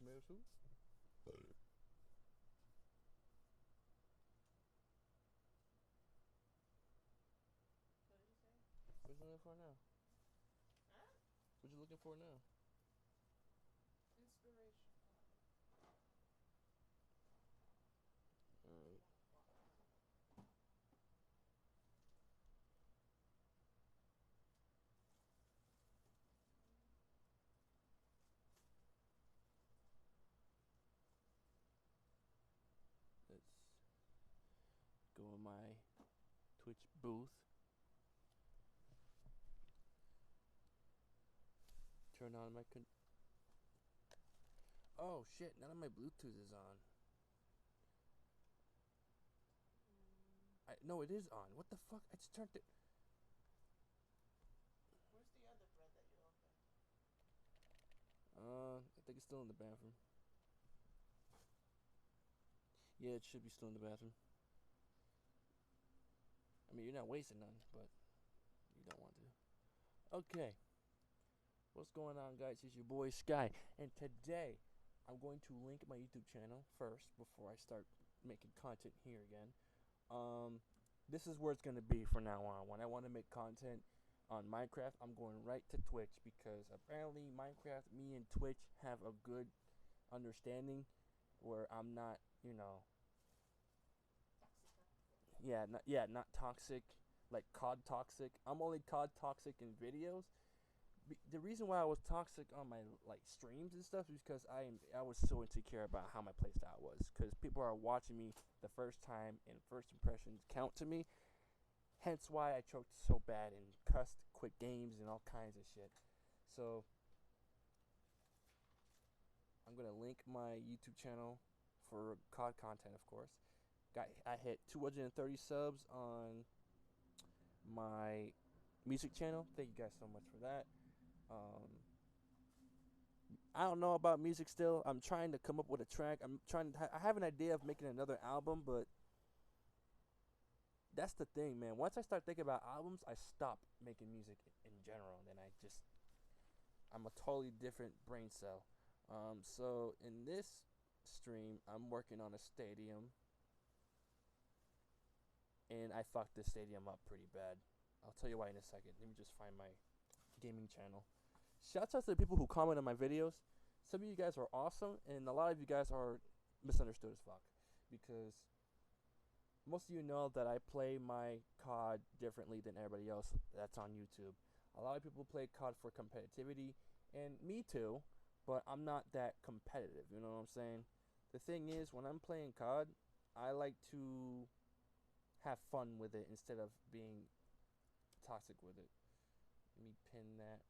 tomato soup? What did you say? What you looking for now? Huh? What you looking for now? Inspiration. Alright. Let's go in my Twitch booth. Turn on my oh shit, none of my Bluetooth is on. No, it is on. What the fuck? I just turned it. Where's the other bread that you opened? I think it's still in the bathroom. Yeah, it should be still in the bathroom. I mean, you're not wasting none, but you don't want to. Okay. What's going on, guys? It's your boy Sky, and today I'm going to link my YouTube channel first before I start making content here again. This is where it's going to be from now on. When I want to make content on Minecraft, I'm going right to Twitch because apparently Minecraft, me and Twitch have a good understanding where I'm not, not toxic, like COD toxic. I'm only COD toxic in videos. The reason why I was toxic on my streams and stuff is because I was so insecure about how my playstyle was, because people are watching me the first time and first impressions count to me. Hence why I choked so bad and cussed, quit games and all kinds of shit. So I'm gonna link my YouTube channel for COD content, of course. I hit 230 subs on my music channel. Thank you guys so much for that. I don't know about music still. I'm trying to come up with a track. I have an idea of making another album, but that's the thing, man. Once I start thinking about albums, I stop making music in general. And then I'm a totally different brain cell. So in this stream, I'm working on a stadium, and I fucked this stadium up pretty bad. I'll tell you why in a second. Let me just find my gaming channel. Shouts out to the people who comment on my videos. Some of you guys are awesome, and a lot of you guys are misunderstood as fuck. Because most of you know that I play my COD differently than everybody else that's on YouTube. A lot of people play COD for competitivity, and me too, but I'm not that competitive, you know what I'm saying? The thing is, when I'm playing COD, I like to have fun with it instead of being toxic with it. Let me pin that.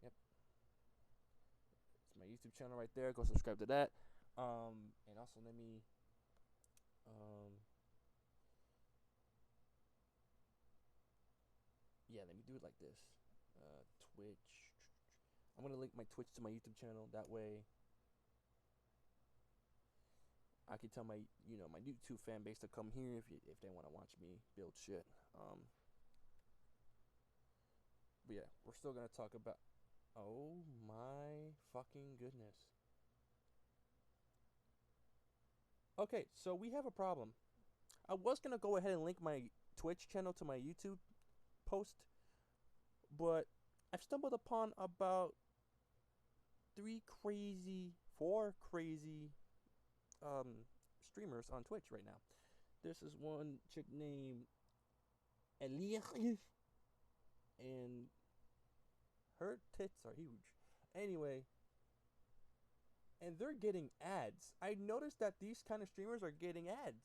Yep. It's my YouTube channel right there. Go subscribe to that. And also let me let me do it like this. Twitch. I'm gonna link my Twitch to my YouTube channel. That way I can tell my my YouTube fan base to come here if they want to watch me build shit. But yeah, we're still gonna talk about. Oh my fucking goodness. Okay, so we have a problem. I was gonna go ahead and link my Twitch channel to my YouTube post, but I've stumbled upon about four crazy streamers on Twitch right now. This is one chick named Elia, and her tits are huge. Anyway, and they're getting ads. I noticed that these kind of streamers are getting ads.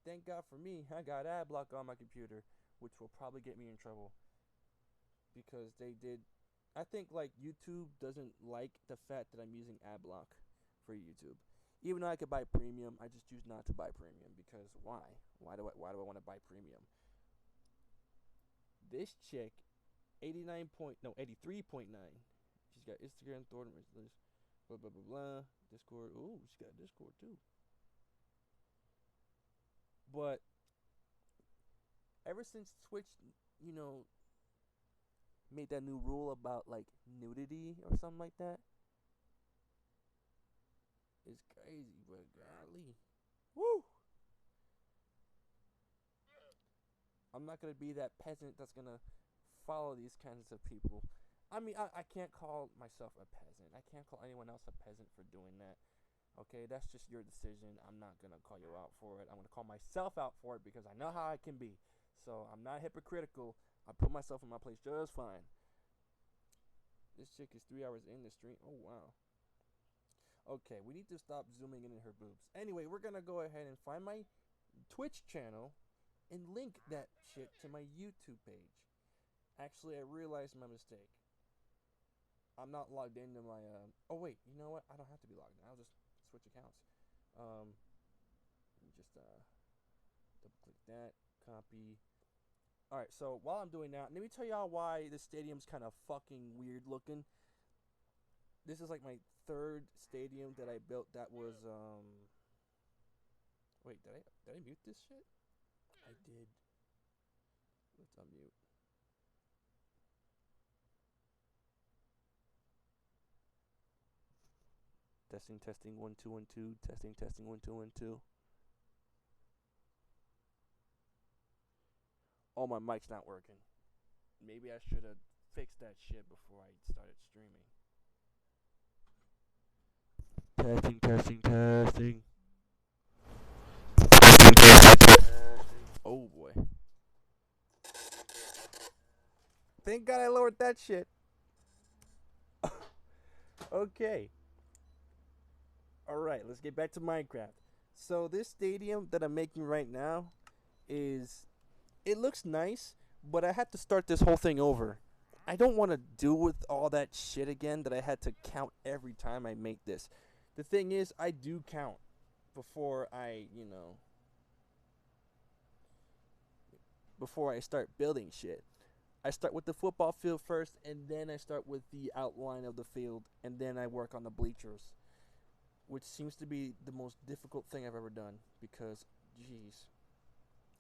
Thank God for me, I got ad block on my computer, which will probably get me in trouble. Because they did. I think YouTube doesn't like the fact that I'm using ad block for YouTube. Even though I could buy premium, I just choose not to buy premium because why? Why do I want to buy premium? This chick, 83.9. She's got Instagram, Thornton, blah blah blah blah. Discord. Ooh, she's got Discord too. But ever since Twitch, made that new rule about like nudity or something like that. It's crazy, but golly, woo! I'm not gonna be that peasant that's gonna follow these kinds of people. I mean, I can't call myself a peasant. I can't call anyone else a peasant for doing that. Okay, that's just your decision. I'm not gonna call you out for it. I'm gonna call myself out for it because I know how I can be. So I'm not hypocritical. I put myself in my place just fine. This chick is 3 hours in the stream. Oh wow. Okay, we need to stop zooming in her boobs. Anyway, we're gonna go ahead and find my Twitch channel and link that shit to my YouTube page. Actually, I realized my mistake. I'm not logged into my. Oh wait, you know what? I don't have to be logged in. I'll just switch accounts. Let me just double click that. Copy. All right. So while I'm doing that, let me tell y'all why this stadium's kind of fucking weird looking. This is like my third stadium that I built. That was Wait, did I mute this shit? I did. Let's unmute. Testing, testing, 1 2 1 2. Testing, testing, 1 2 1 2. Oh, my mic's not working. Maybe I should have fixed that shit before I started streaming. Testing, testing, testing. Testing, testing, testing. Oh boy. Thank God I lowered that shit. Okay. Alright, let's get back to Minecraft. So this stadium that I'm making right now it looks nice, but I had to start this whole thing over. I don't want to deal with all that shit again that I had to count every time I make this. The thing is, I do count before before I start building shit. I start with the football field first, and then I start with the outline of the field, and then I work on the bleachers, which seems to be the most difficult thing I've ever done because, jeez,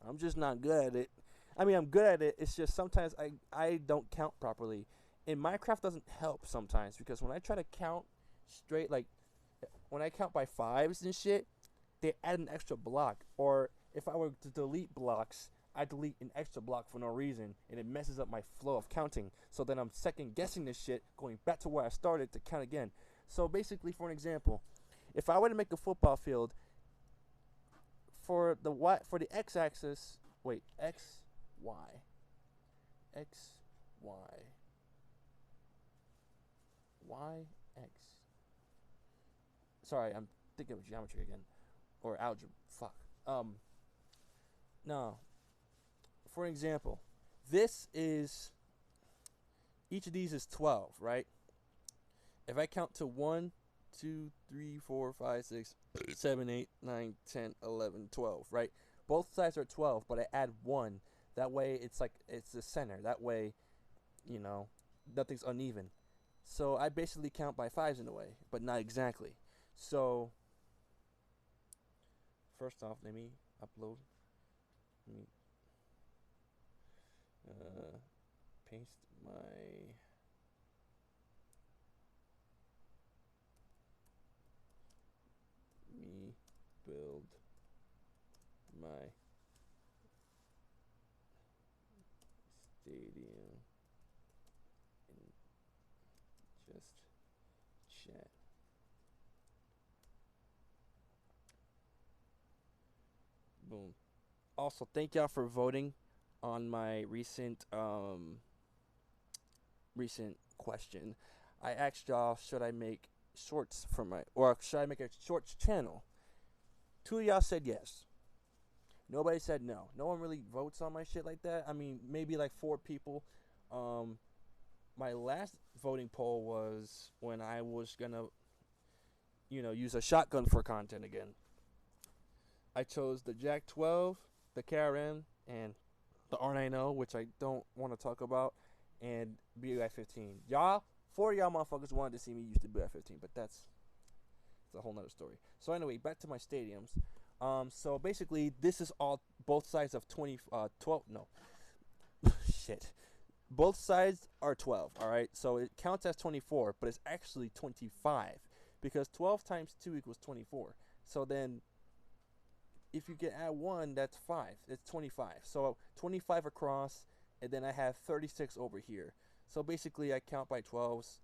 I'm just not good at it. I mean, I'm good at it. It's just sometimes I don't count properly. And Minecraft doesn't help sometimes because when I try to count straight, like when I count by fives and shit, they add an extra block. Or if I were to delete blocks, I delete an extra block for no reason, and it messes up my flow of counting. So then I'm second guessing this shit, going back to where I started to count again. So basically, for an example, if I were to make a football field for the x-axis, wait, x, y, x, y, y, x. Sorry, I'm thinking of geometry again, or algebra. Fuck. No. For example, this is each of these is 12, right? If I count to 1, 2, 3, 4, 5, 6, 7, 8, 9, 10, 11, 12, right? Both sides are 12, but I add 1. That way it's like it's the center. That way, nothing's uneven. So I basically count by fives in a way, but not exactly. So first off, let me upload. Let me paste my me build my stadium and just chat. Boom. Also, thank y'all for voting on my recent question. I asked y'all, should I make shorts for or should I make a shorts channel? 2 of y'all said yes. Nobody said no. No one really votes on my shit like that. I mean, maybe like 4 people. My last voting poll was when I was gonna, use a shotgun for content again. I chose the Jack 12, the KRM, and the R90, which I don't want to talk about, and BUI-15. Y'all, 4 of y'all motherfuckers wanted to see me use the BUI-15, but that's a whole nother story. So anyway, back to my stadiums. So basically, this is all both sides of 12. No, shit. both sides are 12, all right? So it counts as 24, but it's actually 25 because 12 times 2 equals 24. So then if you get add 1, that's 5. It's 25. So 25 across, and then I have 36 over here. So basically I count by 12s.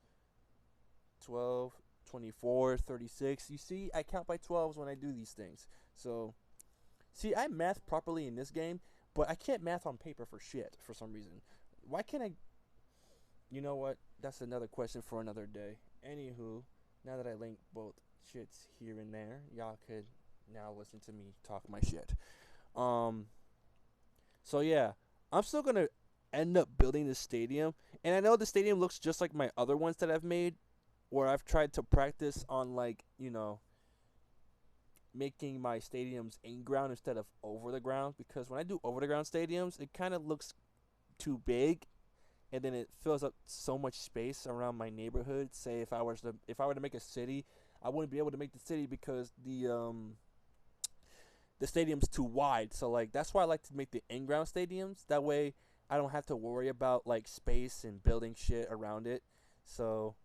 12, 24, 36. You see, I count by 12s when I do these things. So, see, I math properly in this game, but I can't math on paper for shit for some reason. Why can't I? You know what? That's another question for another day. Anywho, now that I linked both shits here and there, y'all could now listen to me talk my shit. Um, so yeah, I'm still gonna end up building this stadium, and I know the stadium looks just like my other ones that I've made, where I've tried to practice on like making my stadiums in ground instead of over the ground, because when I do over the ground stadiums, it kind of looks too big, and then it fills up so much space around my neighborhood. Say if I were to make a city, I wouldn't be able to make the city because the stadium's too wide. So like that's why I like to make the in ground stadiums. That way I don't have to worry about like space and building shit around it. So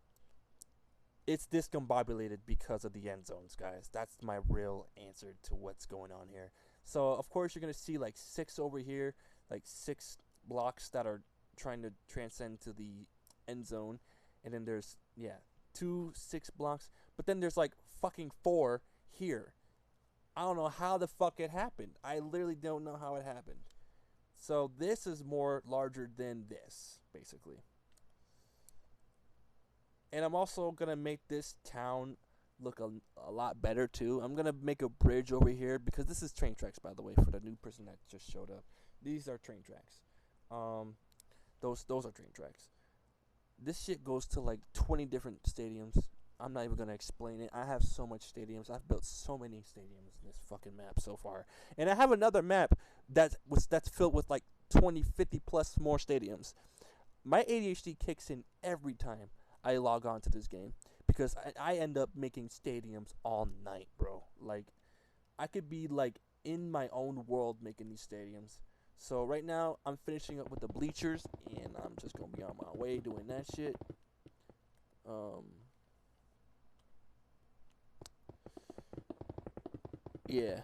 it's discombobulated because of the end zones, guys. That's my real answer to what's going on here. So of course you're gonna see like 6 over here, like 6 blocks that are trying to transcend to the end zone, and then there's 2 6 blocks, but then there's like fucking 4 here. I don't know how the fuck it happened. I literally don't know how it happened. So this is more larger than this, basically. And I'm also going to make this town look a lot better, too. I'm going to make a bridge over here, because this is train tracks, by the way, for the new person that just showed up. These are train tracks. Those are train tracks. This shit goes to like 20 different stadiums. I'm not even going to explain it. I have so much stadiums. I've built so many stadiums in this fucking map so far. And I have another map that's filled with like 20, 50 plus more stadiums. My ADHD kicks in every time I log on to this game, because I end up making stadiums all night, bro. Like, I could be like in my own world making these stadiums. So right now I'm finishing up with the bleachers, and I'm just gonna be on my way doing that shit. Yeah.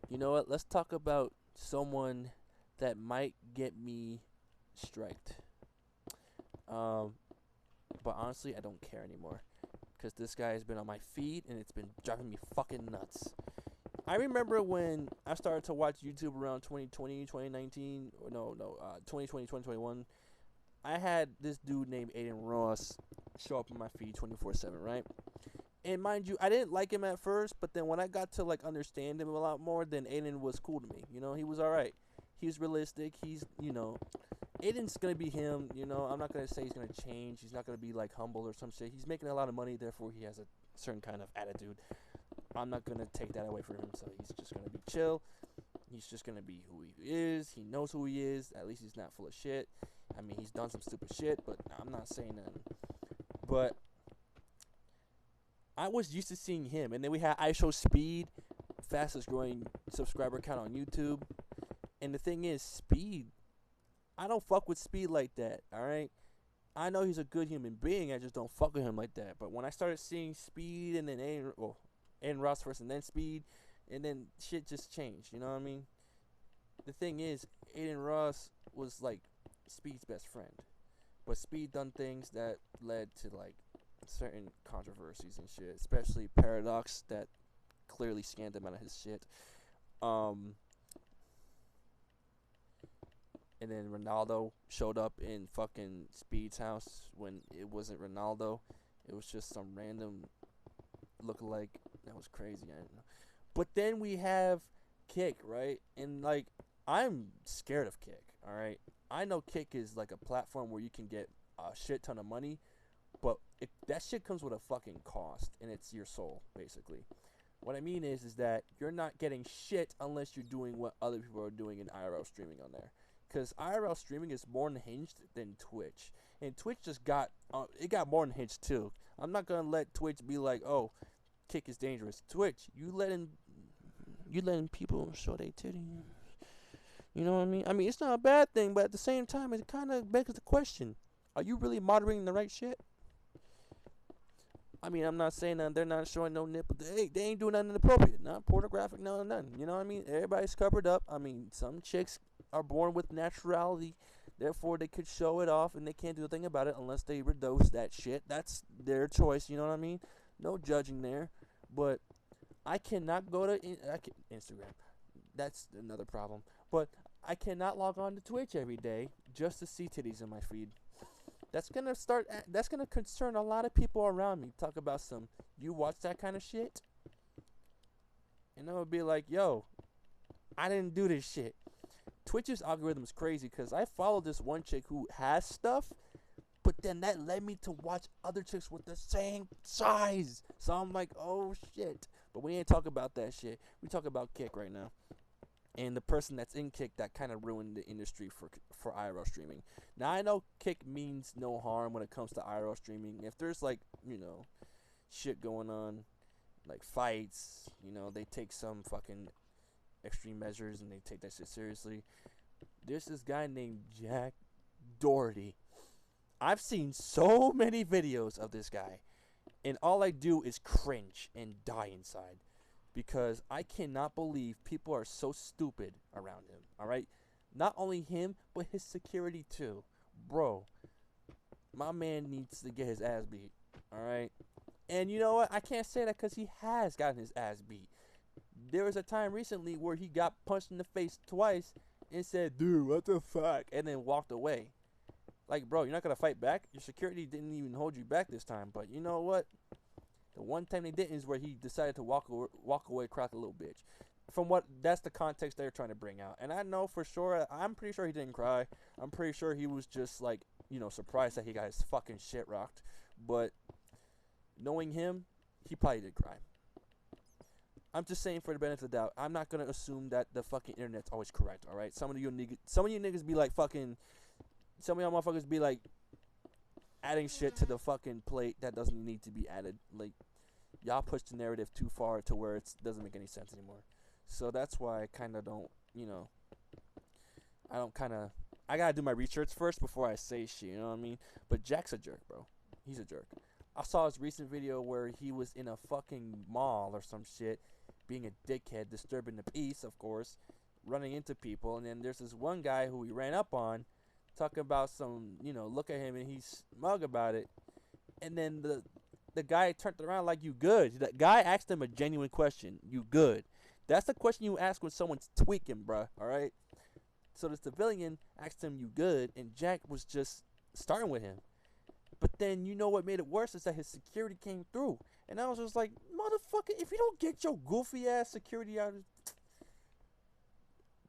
You know what? Let's talk about someone that might get me striked. But honestly, I don't care anymore, because this guy has been on my feed, and it's been driving me fucking nuts. I remember when I started to watch YouTube around 2020, 2019, or 2020, 2021. I had this dude named Aiden Ross show up in my feed 24/7, right? And mind you, I didn't like him at first, but then when I got to like understand him a lot more, then Aiden was cool to me. He was alright. He was realistic. Aiden's gonna be him. I'm not gonna say he's gonna change. He's not gonna be like humble or some shit. He's making a lot of money, therefore he has a certain kind of attitude. I'm not gonna take that away from him. So he's just gonna be chill. He's just gonna be who he is. He knows who he is. At least he's not full of shit. I mean, he's done some stupid shit, but I'm not saying nothing. But I was used to seeing him, and then we had IShowSpeed, fastest growing subscriber count on YouTube. And the thing is, Speed, I don't fuck with Speed like that, alright? I know he's a good human being, I just don't fuck with him like that. But when I started seeing Speed, and then Aiden Ross first, and then Speed, and then shit just changed, you know what I mean? The thing is, Aiden Ross was like Speed's best friend. But Speed done things that led to like certain controversies and shit, especially Paradox that clearly scanned him out of his shit. And then Ronaldo showed up in fucking Speed's house when it wasn't Ronaldo. It was just some random lookalike. That was crazy. I don't know. But then we have Kick, right? And like, I'm scared of Kick, alright? I know Kick is like a platform where you can get a shit ton of money, but that shit comes with a fucking cost, and it's your soul, basically. What I mean is that you're not getting shit unless you're doing what other people are doing in IRL streaming on there. Because IRL streaming is more unhinged than Twitch. And Twitch just got more unhinged too. I'm not going to let Twitch be like, oh, Kick is dangerous. Twitch, you letting people show their titties. You know what I mean? I mean, it's not a bad thing, but at the same time, it kind of begs the question: are you really moderating the right shit? I mean, I'm not saying that they're not showing no nipple. They ain't doing nothing inappropriate, not pornographic, no nothing. You know what I mean? Everybody's covered up. I mean, some chicks are born with naturality, therefore they could show it off, and they can't do a thing about it unless they reduce that shit. That's their choice. You know what I mean? No judging there, but I cannot go to Instagram. That's another problem. But I cannot log on to Twitch every day just to see titties in my feed. That's gonna concern a lot of people around me. Talk about some, you watch that kind of shit, and I would be like, yo, I didn't do this shit. Twitch's algorithm is crazy because I follow this one chick who has stuff, but then that led me to watch other chicks with the same size. So I'm like, oh shit. But we ain't talk about that shit. We talk about Kick right now. And the person that's in Kick that kind of ruined the industry for IRL streaming. Now I know Kick means no harm when it comes to IRL streaming. If there's like, shit going on, like fights, they take some fucking extreme measures and they take that shit seriously. There's this guy named Jack Doherty. I've seen so many videos of this guy, and all I do is cringe and die inside because I cannot believe people are so stupid around him. All right, not only him but his security too, bro. My man needs to get his ass beat. All right, and you know what? I can't say that because he has gotten his ass beat. There was a time recently where he got punched in the face twice and said, "Dude, what the fuck," and then walked away. Like, bro, you're not gonna fight back. Your security didn't even hold you back this time. But you know what? The one time they didn't is where he decided to walk away, crack a little bitch. That's the context they're trying to bring out. And I know for sure, I'm pretty sure he didn't cry. I'm pretty sure he was just like, surprised that he got his fucking shit rocked. But knowing him, he probably did cry. I'm just saying for the benefit of the doubt. I'm not gonna assume that the fucking internet's always correct. All right, some of you niggas be like fucking. Some of y'all motherfuckers be like adding shit to the fucking plate that doesn't need to be added. Like, y'all push the narrative too far to where it doesn't make any sense anymore. So that's why I kind of don't, I gotta do my research first before I say shit, you know what I mean? But Jack's a jerk, bro. He's a jerk. I saw his recent video where he was in a fucking mall or some shit, being a dickhead, disturbing the peace, of course, running into people, and then there's this one guy who he ran up on, talking about some, look at him and he's smug about it. And then the guy turned around like, you good? The guy asked him a genuine question. You good? That's the question you ask when someone's tweaking, bruh. All right? So the civilian asked him, you good? And Jack was just starting with him. But then you know what made it worse is that his security came through. And I was just like, motherfucker, if you don't get your goofy ass security out of...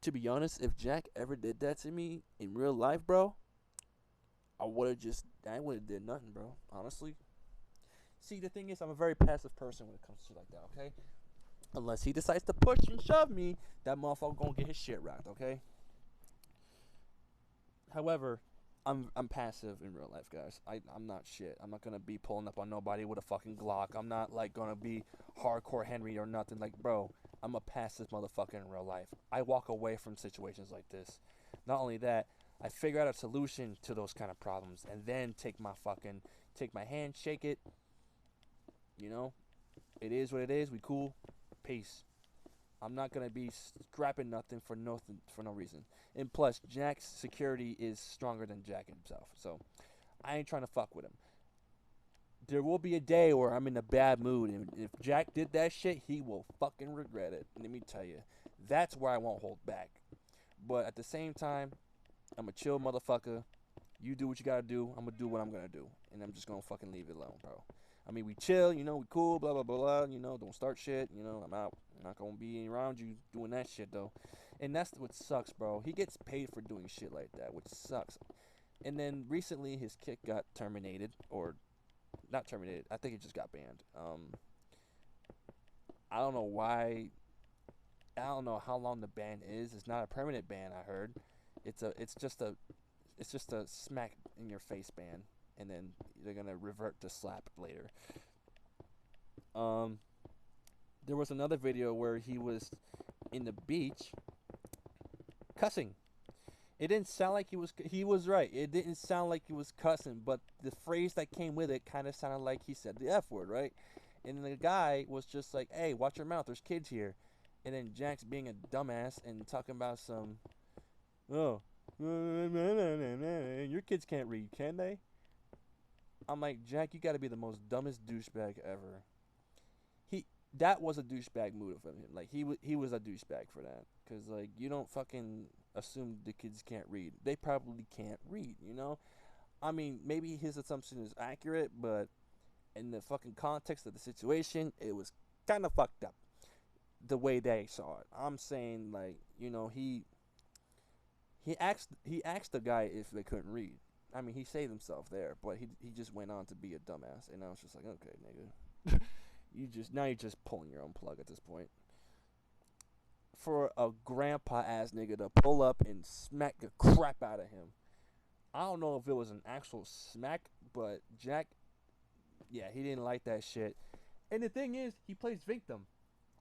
To be honest, if Jack ever did that to me in real life, bro, I would have did nothing, bro. Honestly. See, the thing is, I'm a very passive person when it comes to shit like that, okay? Unless he decides to push and shove me, that motherfucker gonna get his shit rocked, okay? However, I'm passive in real life, guys. I'm not shit. I'm not gonna be pulling up on nobody with a fucking Glock. I'm not like gonna be hardcore Henry or nothing. Like, bro, I'm a passive motherfucker in real life. I walk away from situations like this. Not only that, I figure out a solution to those kind of problems and then take my hand, shake it. It is what it is. We cool. Peace. I'm not gonna be scrapping nothing for no reason. And plus, Jack's security is stronger than Jack himself, so I ain't trying to fuck with him. There will be a day where I'm in a bad mood, and if Jack did that shit, he will fucking regret it. Let me tell you, that's where I won't hold back. But at the same time, I'm a chill motherfucker. You do what you gotta do. I'm gonna do what I'm gonna do, and I'm just gonna fucking leave it alone, bro. I mean, we chill, we cool, blah, blah, blah, blah, don't start shit, I'm out. I'm not gonna be around you doing that shit, though. And that's what sucks, bro. He gets paid for doing shit like that, which sucks. And then recently, his kick got terminated, or not terminated. I think it just got banned. I don't know why. I don't know how long the ban is. It's not a permanent ban, I heard. It's just a smack in your face ban, and then they're gonna revert to slap later. There was another video where he was in the beach, cussing. It didn't sound like he was right. It didn't sound like he was cussing, but the phrase that came with it kind of sounded like he said the F word, right? And the guy was just like, "Hey, watch your mouth. There's kids here." And then Jack's being a dumbass and talking about some, "Oh, your kids can't read, can they?" I'm like, "Jack, you got to be the most dumbest douchebag ever." He that was a douchebag move of him. Like he was a douchebag for that, cause like you don't fucking assume the kids can't read. They probably can't read, you know. I mean, maybe his assumption is accurate, but in the fucking context of the situation, it was kind of fucked up the way they saw it. I'm saying like, you know, he asked the guy if they couldn't read. I mean, he saved himself there, but he just went on to be a dumbass, and I was just like, okay, nigga, you're just pulling your own plug at this point. For a grandpa ass nigga to pull up and smack the crap out of him. I don't know if it was an actual smack, but Jack, yeah, he didn't like that shit. And the thing is, he plays victim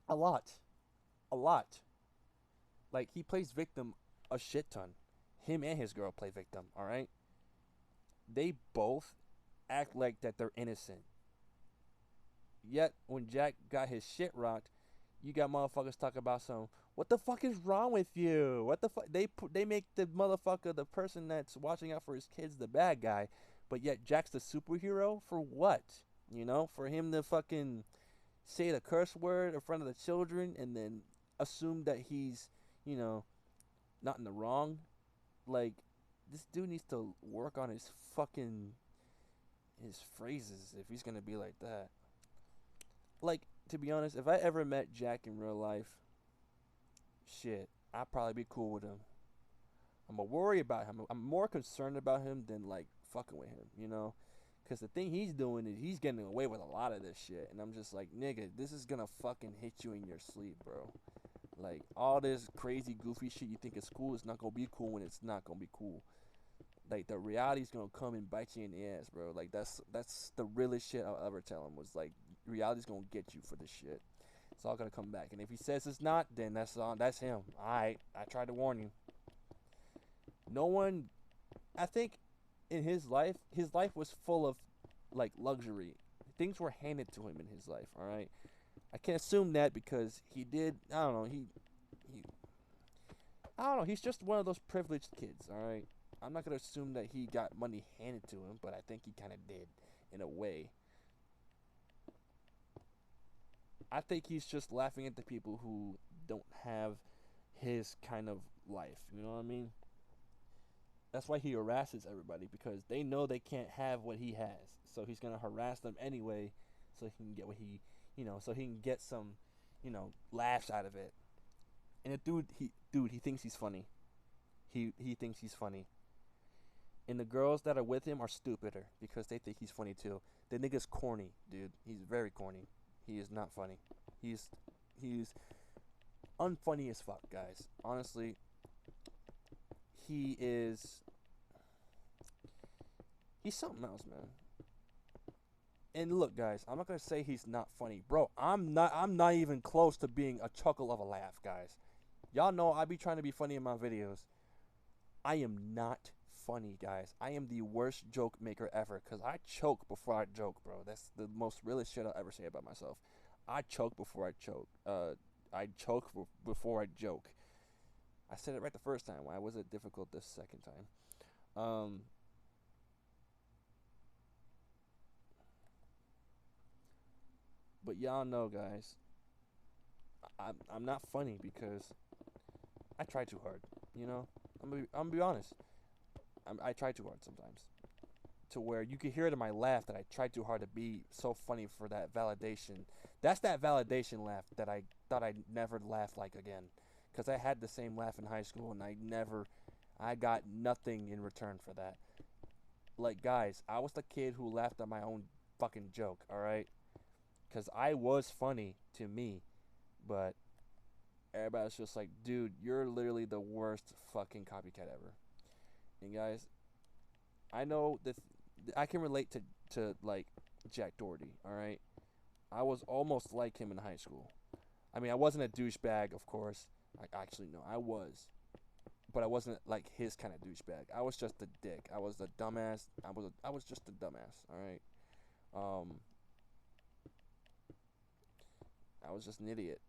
a lot, a lot. Like he plays victim a shit ton. Him and his girl play victim. All right, they both act like that they're innocent. Yet when Jack got his shit rocked, you got motherfuckers talking about some. What the fuck is wrong with you? What the fuck? They make the motherfucker, the person that's watching out for his kids, the bad guy, but yet Jack's the superhero for what? You know, for him to fucking say the curse word in front of the children and then assume that he's, you know, not in the wrong. Like, this dude needs to work on his fucking his phrases if he's gonna be like that. Like, to be honest, if I ever met Jack in real life, shit, I'd probably be cool with him. I'm gonna worry about him. I'm more concerned about him than like fucking with him, you know? Because the thing he's doing is he's getting away with a lot of this shit. And I'm just like, nigga, this is gonna fucking hit you in your sleep, bro. Like, all this crazy, goofy shit you think is cool is not gonna be cool when it's not gonna be cool. Like, the reality's gonna come and bite you in the ass, bro. Like, that's the realest shit I'll ever tell him was, like, reality's gonna get you for this shit. It's all gonna come back. And if he says it's not, then that's him. Alright, I tried to warn you. No one, I think in his life was full of, like, luxury. Things were handed to him in his life, alright? I can't assume that because he did, I don't know, I don't know, he's just one of those privileged kids, alright? I'm not gonna assume that he got money handed to him, but I think he kind of did, in a way. I think he's just laughing at the people who don't have his kind of life, you know what I mean? That's why he harasses everybody, because they know they can't have what he has. So he's gonna harass them anyway, so he can get what he, so he can get some, laughs out of it. And the he thinks he's funny. He thinks he's funny. And the girls that are with him are stupider because they think he's funny too. The nigga's corny, dude. He's very corny. He is not funny. He's unfunny as fuck, guys. Honestly, he is. He's something else, man. And look, guys, I'm not gonna say he's not funny, bro. I'm not even close to being a chuckle of a laugh, guys. Y'all know I be trying to be funny in my videos. I am not funny, guys. I am the worst joke maker ever because I choke before I joke, bro. That's the most realest shit I'll ever say about myself. I choke before I choke. I choke before I joke. I said it right the first time. Why was it difficult this second time? But y'all know, guys, I'm not funny because I try too hard. You know, I'm gonna be honest. I try too hard sometimes. To where you can hear it in my laugh that I try too hard to be so funny for that validation. That's that validation laugh that I thought I'd never laugh like again. Because I had the same laugh in high school and I got nothing in return for that. Like, guys, I was the kid who laughed at my own fucking joke, alright? Because I was funny to me, but everybody's just like, dude, you're literally the worst fucking copycat ever. And guys, I know that I can relate to like Jack Doherty, alright? I was almost like him in high school. I mean, I wasn't a douchebag, of course. Actually, no, I was. but I wasn't like his kind of douchebag. I was just a dick. I was a dumbass. I was just a dumbass. All right. I was just an idiot,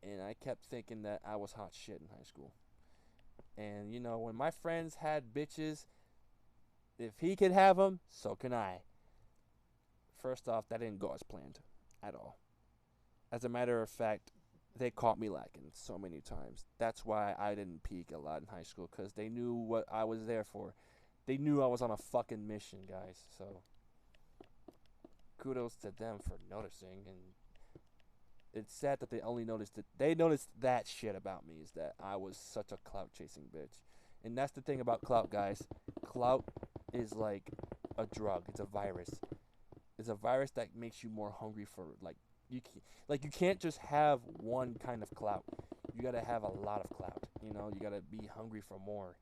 and I kept thinking that I was hot shit in high school. And you know, when my friends had bitches, if he could have them, so can I. First off, that didn't go as planned at all. As a matter of fact, they caught me lacking so many times. That's why I didn't peak a lot in high school, because they knew what I was there for. They knew I was on a fucking mission, guys. So kudos to them for noticing. And it's sad that they only noticed it. They noticed that shit about me, is that I was such a clout chasing bitch. And that's the thing about clout, guys. Clout is like a drug. It's a virus. It's a virus that makes you more hungry for you can't just have one kind of clout. You gotta have a lot of clout. You know, you gotta be hungry for more.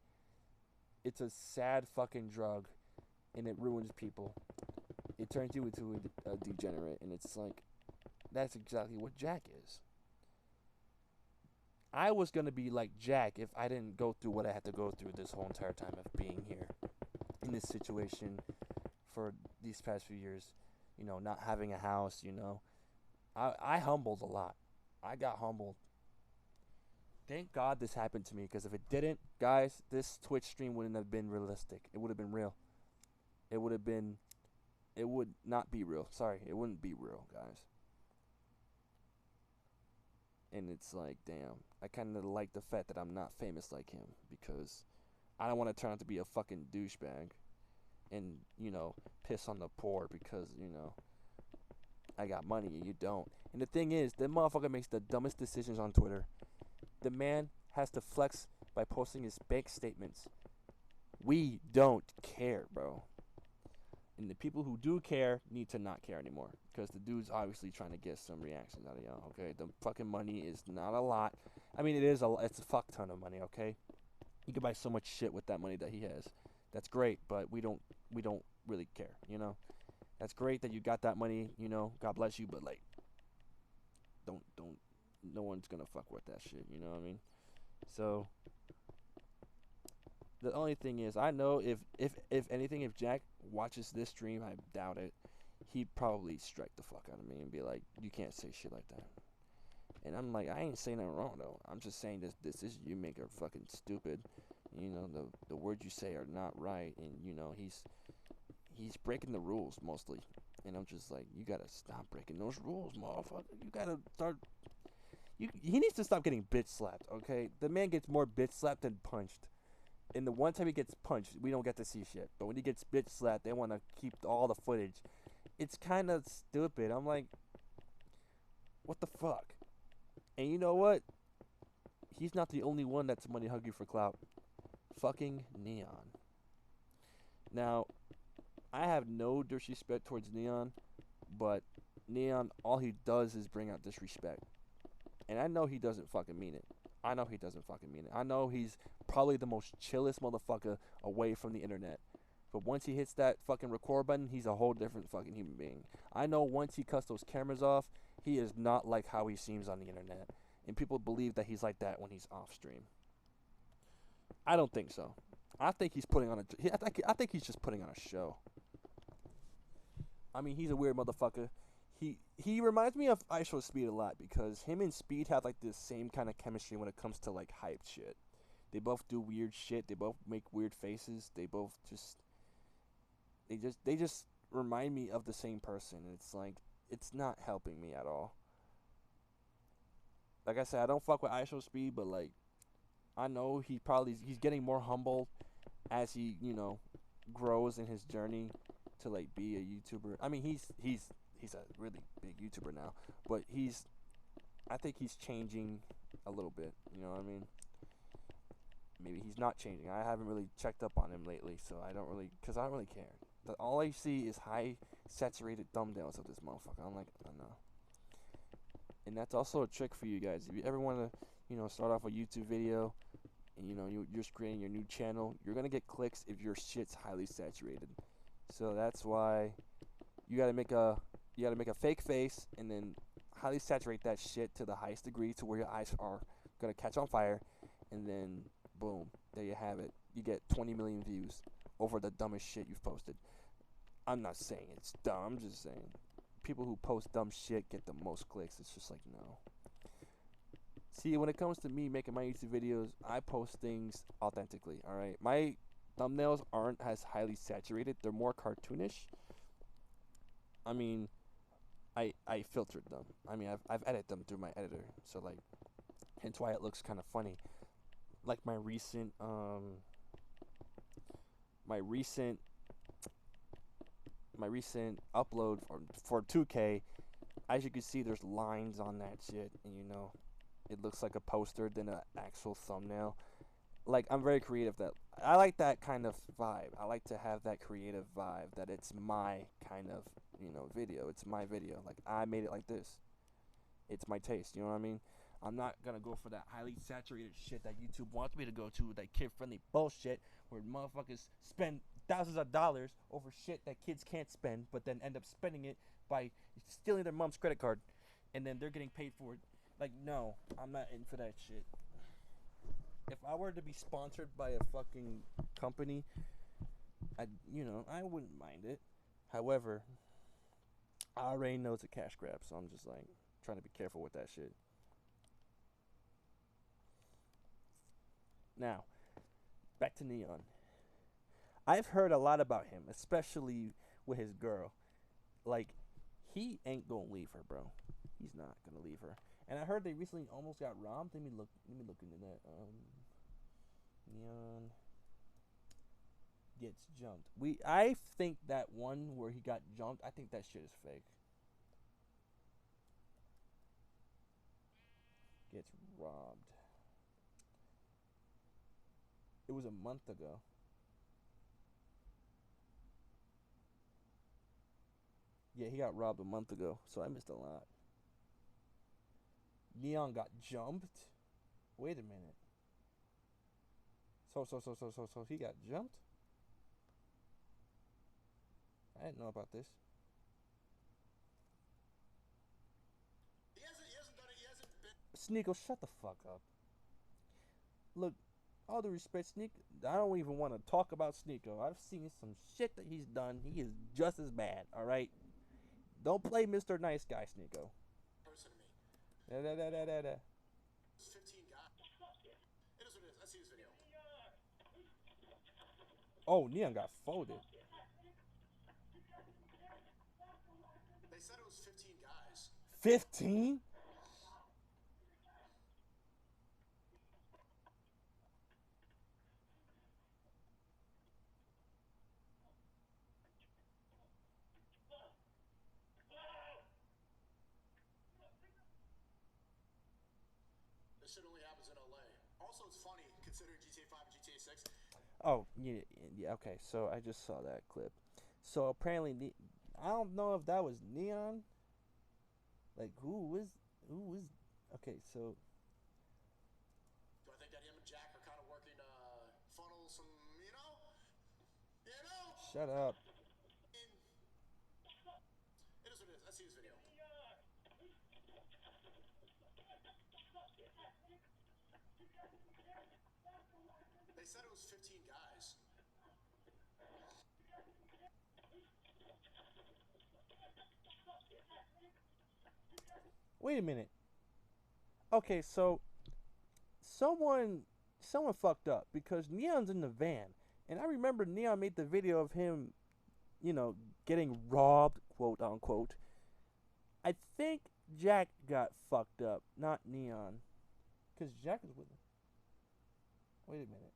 It's a sad fucking drug, and it ruins people. It turns you into a degenerate, and it's like, that's exactly what Jack is. I was gonna be like Jack if I didn't go through what I had to go through this whole entire time of being here in this situation for these past few years. You know, not having a house, you know. I humbled a lot. I got humbled. Thank God this happened to me, because if it didn't, guys, this Twitch stream wouldn't have been realistic. It would have been real. It would not be real. Sorry, it wouldn't be real, guys. And it's like, damn, I kind of like the fact that I'm not famous like him, because I don't want to turn out to be a fucking douchebag and, you know, piss on the poor because, you know, I got money and you don't. And the thing is, the motherfucker makes the dumbest decisions on Twitter. The man has to flex by posting his bank statements. We don't care, bro. And the people who do care need to not care anymore, because the dude's obviously trying to get some reactions out of y'all, okay? The fucking money is not a lot. I mean, it's a fuck ton of money, okay? You can buy so much shit with that money that he has. That's great, but we don't really care, you know? That's great that you got that money, you know, God bless you, but like, don't, no one's gonna fuck with that shit, you know what I mean? So, the only thing is, I know if anything, if Jack watches this stream, I doubt it, he'd probably strike the fuck out of me and be like, you can't say shit like that. And I'm like, I ain't saying nothing wrong, though. I'm just saying this is, you make her fucking stupid. You know, the words you say are not right, and, you know, he's breaking the rules, mostly. And I'm just like, you gotta stop breaking those rules, motherfucker. You gotta start... He needs to stop getting bitch slapped, okay? The man gets more bitch slapped than punched. And the one time he gets punched, we don't get to see shit. But when he gets bitch slapped, they want to keep all the footage. It's kind of stupid. I'm like, what the fuck? And you know what? He's not the only one that's money hungry for clout. Fucking Neon. Now, I have no disrespect towards Neon, but Neon, all he does is bring out disrespect. And I know he doesn't fucking mean it. I know he doesn't fucking mean it. I know he's probably the most chillest motherfucker away from the internet. But once he hits that fucking record button, he's a whole different fucking human being. I know once he cuts those cameras off, he is not like how he seems on the internet. And people believe that he's like that when he's off stream. I don't think so. I think he's putting on I think he's just putting on a show. I mean, he's a weird motherfucker. He reminds me of ISO Speed a lot, because him and Speed have like this same kind of chemistry when it comes to like hype shit. They both do weird shit. They both make weird faces. They both they just remind me of the same person. It's like, it's not helping me at all. Like I said, I don't fuck with ISO Speed, but like, I know he's getting more humble as he, you know, grows in his journey to like be a YouTuber. I mean, he's a really big YouTuber now, but I think he's changing a little bit, you know what I mean? Maybe he's not changing. I haven't really checked up on him lately, so I don't really care. All I see is high saturated thumbnails of this motherfucker. I'm like, I don't know. And that's also a trick for you guys. If you ever want to, you know, start off a YouTube video, and you know you're just creating your new channel, you're gonna get clicks if your shit's highly saturated. So that's why you gotta make a fake face and then highly saturate that shit to the highest degree, to where your eyes are gonna catch on fire, and then boom, there you have it. You get 20 million views over the dumbest shit you've posted. I'm not saying it's dumb. I'm just saying people who post dumb shit get the most clicks. It's just like, no. See, when it comes to me making my YouTube videos, I post things authentically, alright? My thumbnails aren't as highly saturated. They're more cartoonish. I mean, I filtered them. I mean, I've edited them through my editor. So, like, hence why it looks kind of funny. Like my recent upload for 2K, as you can see, there's lines on that shit, and you know, it looks like a poster than an actual thumbnail. Like, I'm very creative. That I like that kind of vibe. I like to have that creative vibe that it's my kind of, you know, video. It's my video. Like, I made it like this. It's my taste. You know what I mean? I'm not gonna go for that highly saturated shit that YouTube wants me to go to, that kid-friendly bullshit where motherfuckers spend thousands of dollars over shit that kids can't spend, but then end up spending it by stealing their mom's credit card, and then they're getting paid for it. Like, no, I'm not in for that shit. If I were to be sponsored by a fucking company, I wouldn't mind it. However, I already know it's a cash grab, so I'm just like trying to be careful with that shit. Now, back to Neon. I've heard a lot about him, especially with his girl. Like, he ain't gonna leave her, bro. He's not gonna leave her. And I heard they recently almost got robbed. Let me look into that. Neon gets jumped. I think that one where he got jumped, I think that shit is fake. Gets robbed. It was a month ago. Yeah, he got robbed a month ago, so I missed a lot. Neon got jumped? Wait a minute. So he got jumped? I didn't know about this. He hasn't done it. He hasn't been. Sneeko, shut the fuck up. Look, all due respect, Sneeko, I don't even want to talk about Sneeko. I've seen some shit that he's done. He is just as bad, alright? Don't play Mr. Nice Guy, Sneeko. Person to me. Da. 15 guys. It is what it is. I see his video. Oh, Neon got folded. They said it was 15 guys. 15? This shit only happens in LA. Also, it's funny considering GTA 5 and GTA 6. Oh, yeah, okay, so I just saw that clip. So apparently, I don't know if that was Neon. Like, who was, okay, so. Do I think that him and Jack are kind of working funnel some, you know? Shut up. It is what it is. I see his video. They said it was 15 guys. Wait a minute. Okay, so someone fucked up because Neon's in the van, and I remember Neon made the video of him, getting robbed, quote unquote. I think Jack got fucked up, not Neon, because Jack is with him. Wait a minute.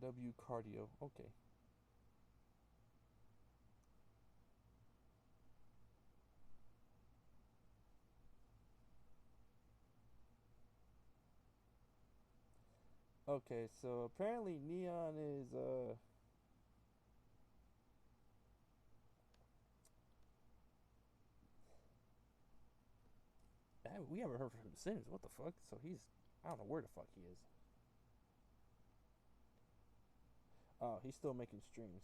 W cardio. Okay. Okay, so apparently Neon is we haven't heard from him since. What the fuck? So I don't know where the fuck he is. Oh, he's still making streams.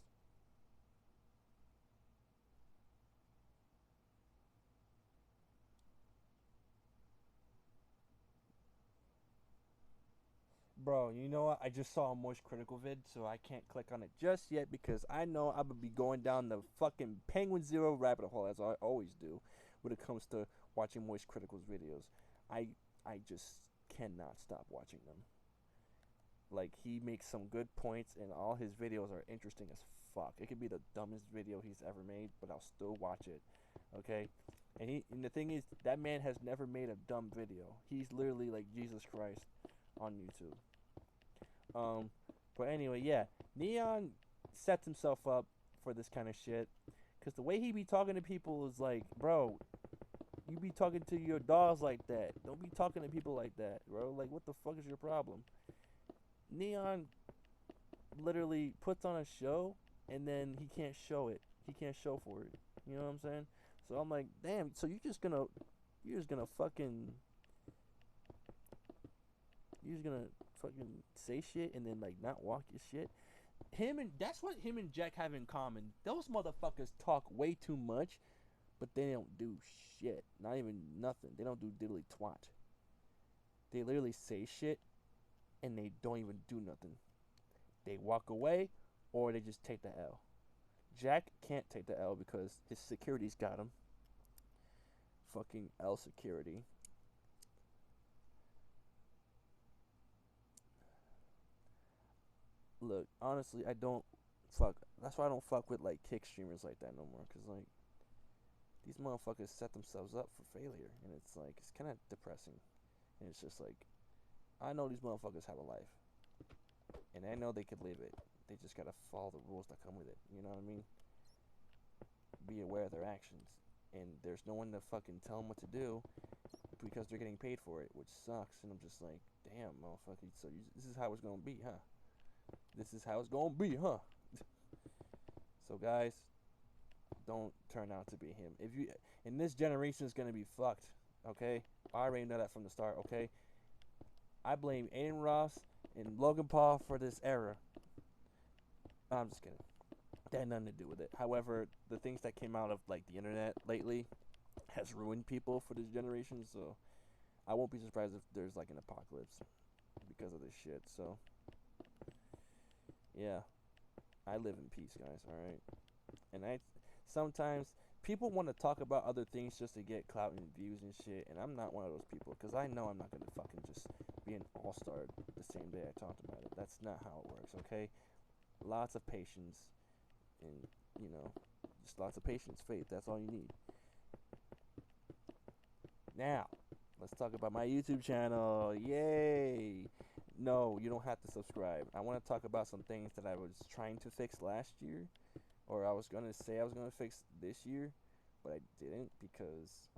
Bro, you know what? I just saw a Moist Critical vid, so I can't click on it just yet because I know I'm gonna be going down the fucking Penguin Zero rabbit hole as I always do when it comes to watching Moist Critical's videos. I just cannot stop watching them. Like, he makes some good points and all his videos are interesting as fuck. It could be the dumbest video he's ever made, but I'll still watch it. Okay? And the thing is, that man has never made a dumb video. He's literally like Jesus Christ on YouTube. But anyway, yeah, Neon sets himself up for this kind of shit, cause the way he be talking to people is like, bro, you be talking to your dogs like that. Don't be talking to people like that, bro. Like, what the fuck is your problem? Neon literally puts on a show, and then he can't show it. He can't show for it. You know what I'm saying? So I'm like, damn. So you're just gonna fucking say shit and then like not walk your shit. That's what him and Jack have in common. Those motherfuckers talk way too much, but they don't do shit. Not even nothing. They don't do diddly twat. They literally say shit and they don't even do nothing. They walk away or they just take the L. Jack can't take the L because his security's got him. Fucking L security. Look, honestly, I don't fuck. That's why I don't fuck with like kick streamers like that no more. Cause like these motherfuckers set themselves up for failure, and it's like it's kind of depressing. And it's just like I know these motherfuckers have a life, and I know they could live it. They just gotta follow the rules that come with it. You know what I mean? Be aware of their actions, and there's no one to fucking tell them what to do because they're getting paid for it, which sucks. And I'm just like, damn, motherfucker. So this is how it's gonna be, huh? This is how it's gonna be, huh? So guys, don't turn out to be him. If you in this generation is gonna be fucked, okay? I already know that from the start, okay? I blame Aiden Ross and Logan Paul for this era. I'm just kidding. That had nothing to do with it. However, the things that came out of like the internet lately has ruined people for this generation, so I won't be surprised if there's like an apocalypse because of this shit. So yeah, I live in peace, guys. All right, and I sometimes people want to talk about other things just to get clout and views and shit, and I'm not one of those people because I know I'm not gonna fucking just be an all-star the same day I talked about it. That's not how it works. Okay, lots of patience, and you know, just lots of patience, faith. That's all you need. Now, let's talk about my YouTube channel. Yay! No, you don't have to subscribe. I want to talk about some things that I was trying to fix last year, or I was going to say I was going to fix this year, but I didn't because,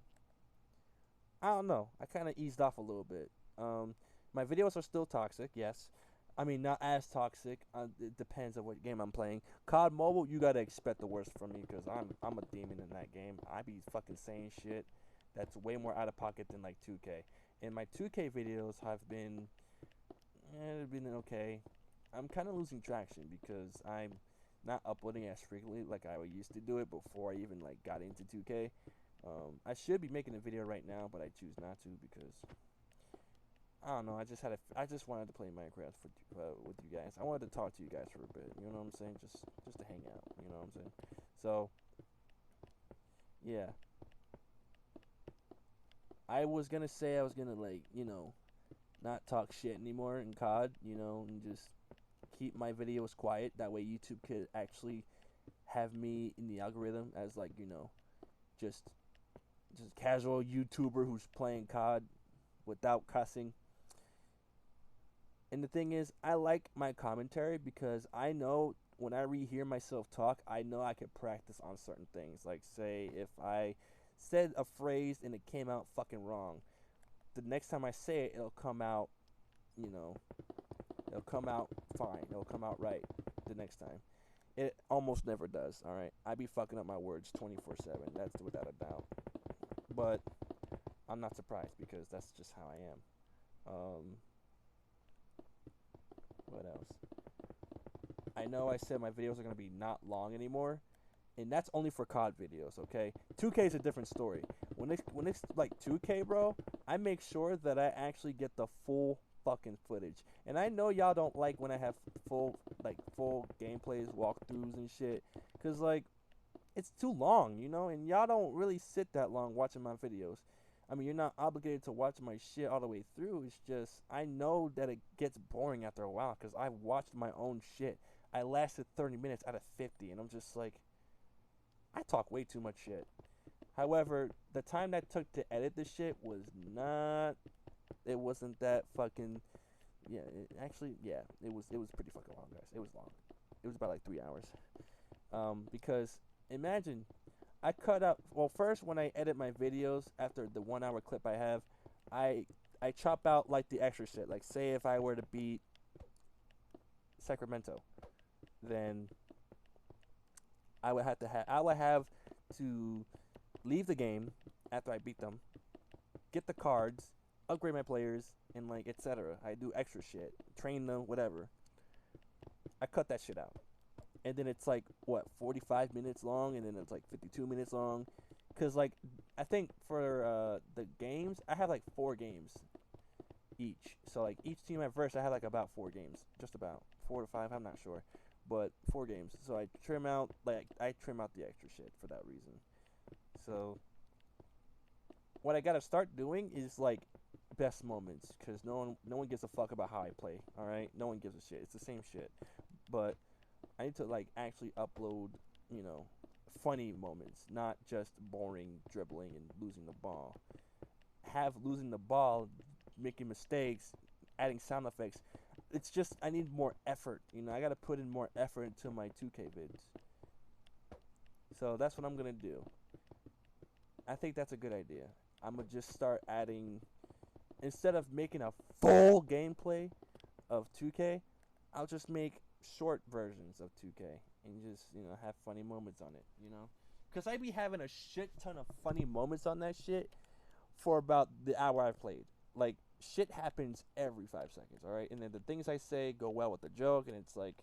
I don't know, I kind of eased off a little bit. My videos are still toxic, yes. I mean, not as toxic. It depends on what game I'm playing. COD Mobile, you got to expect the worst from me because I'm a demon in that game. I be fucking saying shit that's way more out of pocket than like 2K. And my 2K videos have been they've been okay. I'm kind of losing traction because I'm not uploading as frequently like I used to do it before I even like got into 2K. I should be making a video right now, but I choose not to because I don't know. I just wanted to play Minecraft with you guys. I wanted to talk to you guys for a bit. You know what I'm saying? Just to hang out. You know what I'm saying? So yeah. I was gonna say I was gonna like, you know, not talk shit anymore in COD, you know, and just keep my videos quiet. That way YouTube could actually have me in the algorithm as like, you know, just casual YouTuber who's playing COD without cussing. And the thing is, I like my commentary because I know when I rehear myself talk, I know I can practice on certain things. Like say if I said a phrase and it came out fucking wrong, the next time I say it, it'll come out, you know, it'll come out fine. It'll come out right the next time. It almost never does, alright? I be fucking up my words 24/7. That's without a doubt. But I'm not surprised because that's just how I am. What else? I know I said my videos are going to be not long anymore. And that's only for COD videos, okay? 2K is a different story. When it's like 2K, bro, I make sure that I actually get the full fucking footage. And I know y'all don't like when I have full gameplays, walkthroughs and shit, cause like it's too long, you know, and y'all don't really sit that long watching my videos. I mean, you're not obligated to watch my shit all the way through. It's just I know that it gets boring after a while because I've watched my own shit. I lasted 30 minutes out of 50, and I'm just like, I talk way too much shit. However, the time that took to edit this shit was not. It wasn't that fucking. Yeah, it was pretty fucking long, guys. It was long. It was about like 3 hours. Because imagine I cut out. Well, first when I edit my videos after the 1 hour clip I have, I chop out like the extra shit. Like say if I were to beat Sacramento, then I would have to leave the game after I beat them, get the cards, upgrade my players, and like etc. I do extra shit, train them, whatever. I cut that shit out. And then it's like what 45 minutes long, and then it's like 52 minutes long, cause like I think for the games I have like 4 games each. So like each team I verse I have like about 4 games, just about 4 to 5. I'm not sure, but 4 games. So I trim out the extra shit for that reason. So what I gotta start doing is like best moments, cause no one gives a fuck about how I play. All right, no one gives a shit. It's the same shit, but I need to like actually upload, you know, funny moments, not just boring dribbling and losing the ball. Have losing the ball, making mistakes, adding sound effects. It's just I need more effort. You know, I gotta put in more effort into my 2K vids. So that's what I'm gonna do. I think that's a good idea. I'm gonna just start adding, instead of making a full gameplay of 2K, I'll just make short versions of 2K and just, you know, have funny moments on it, you know? Because I be having a shit ton of funny moments on that shit for about the hour I've played. Like, shit happens every 5 seconds, alright? And then the things I say go well with the joke, and it's like,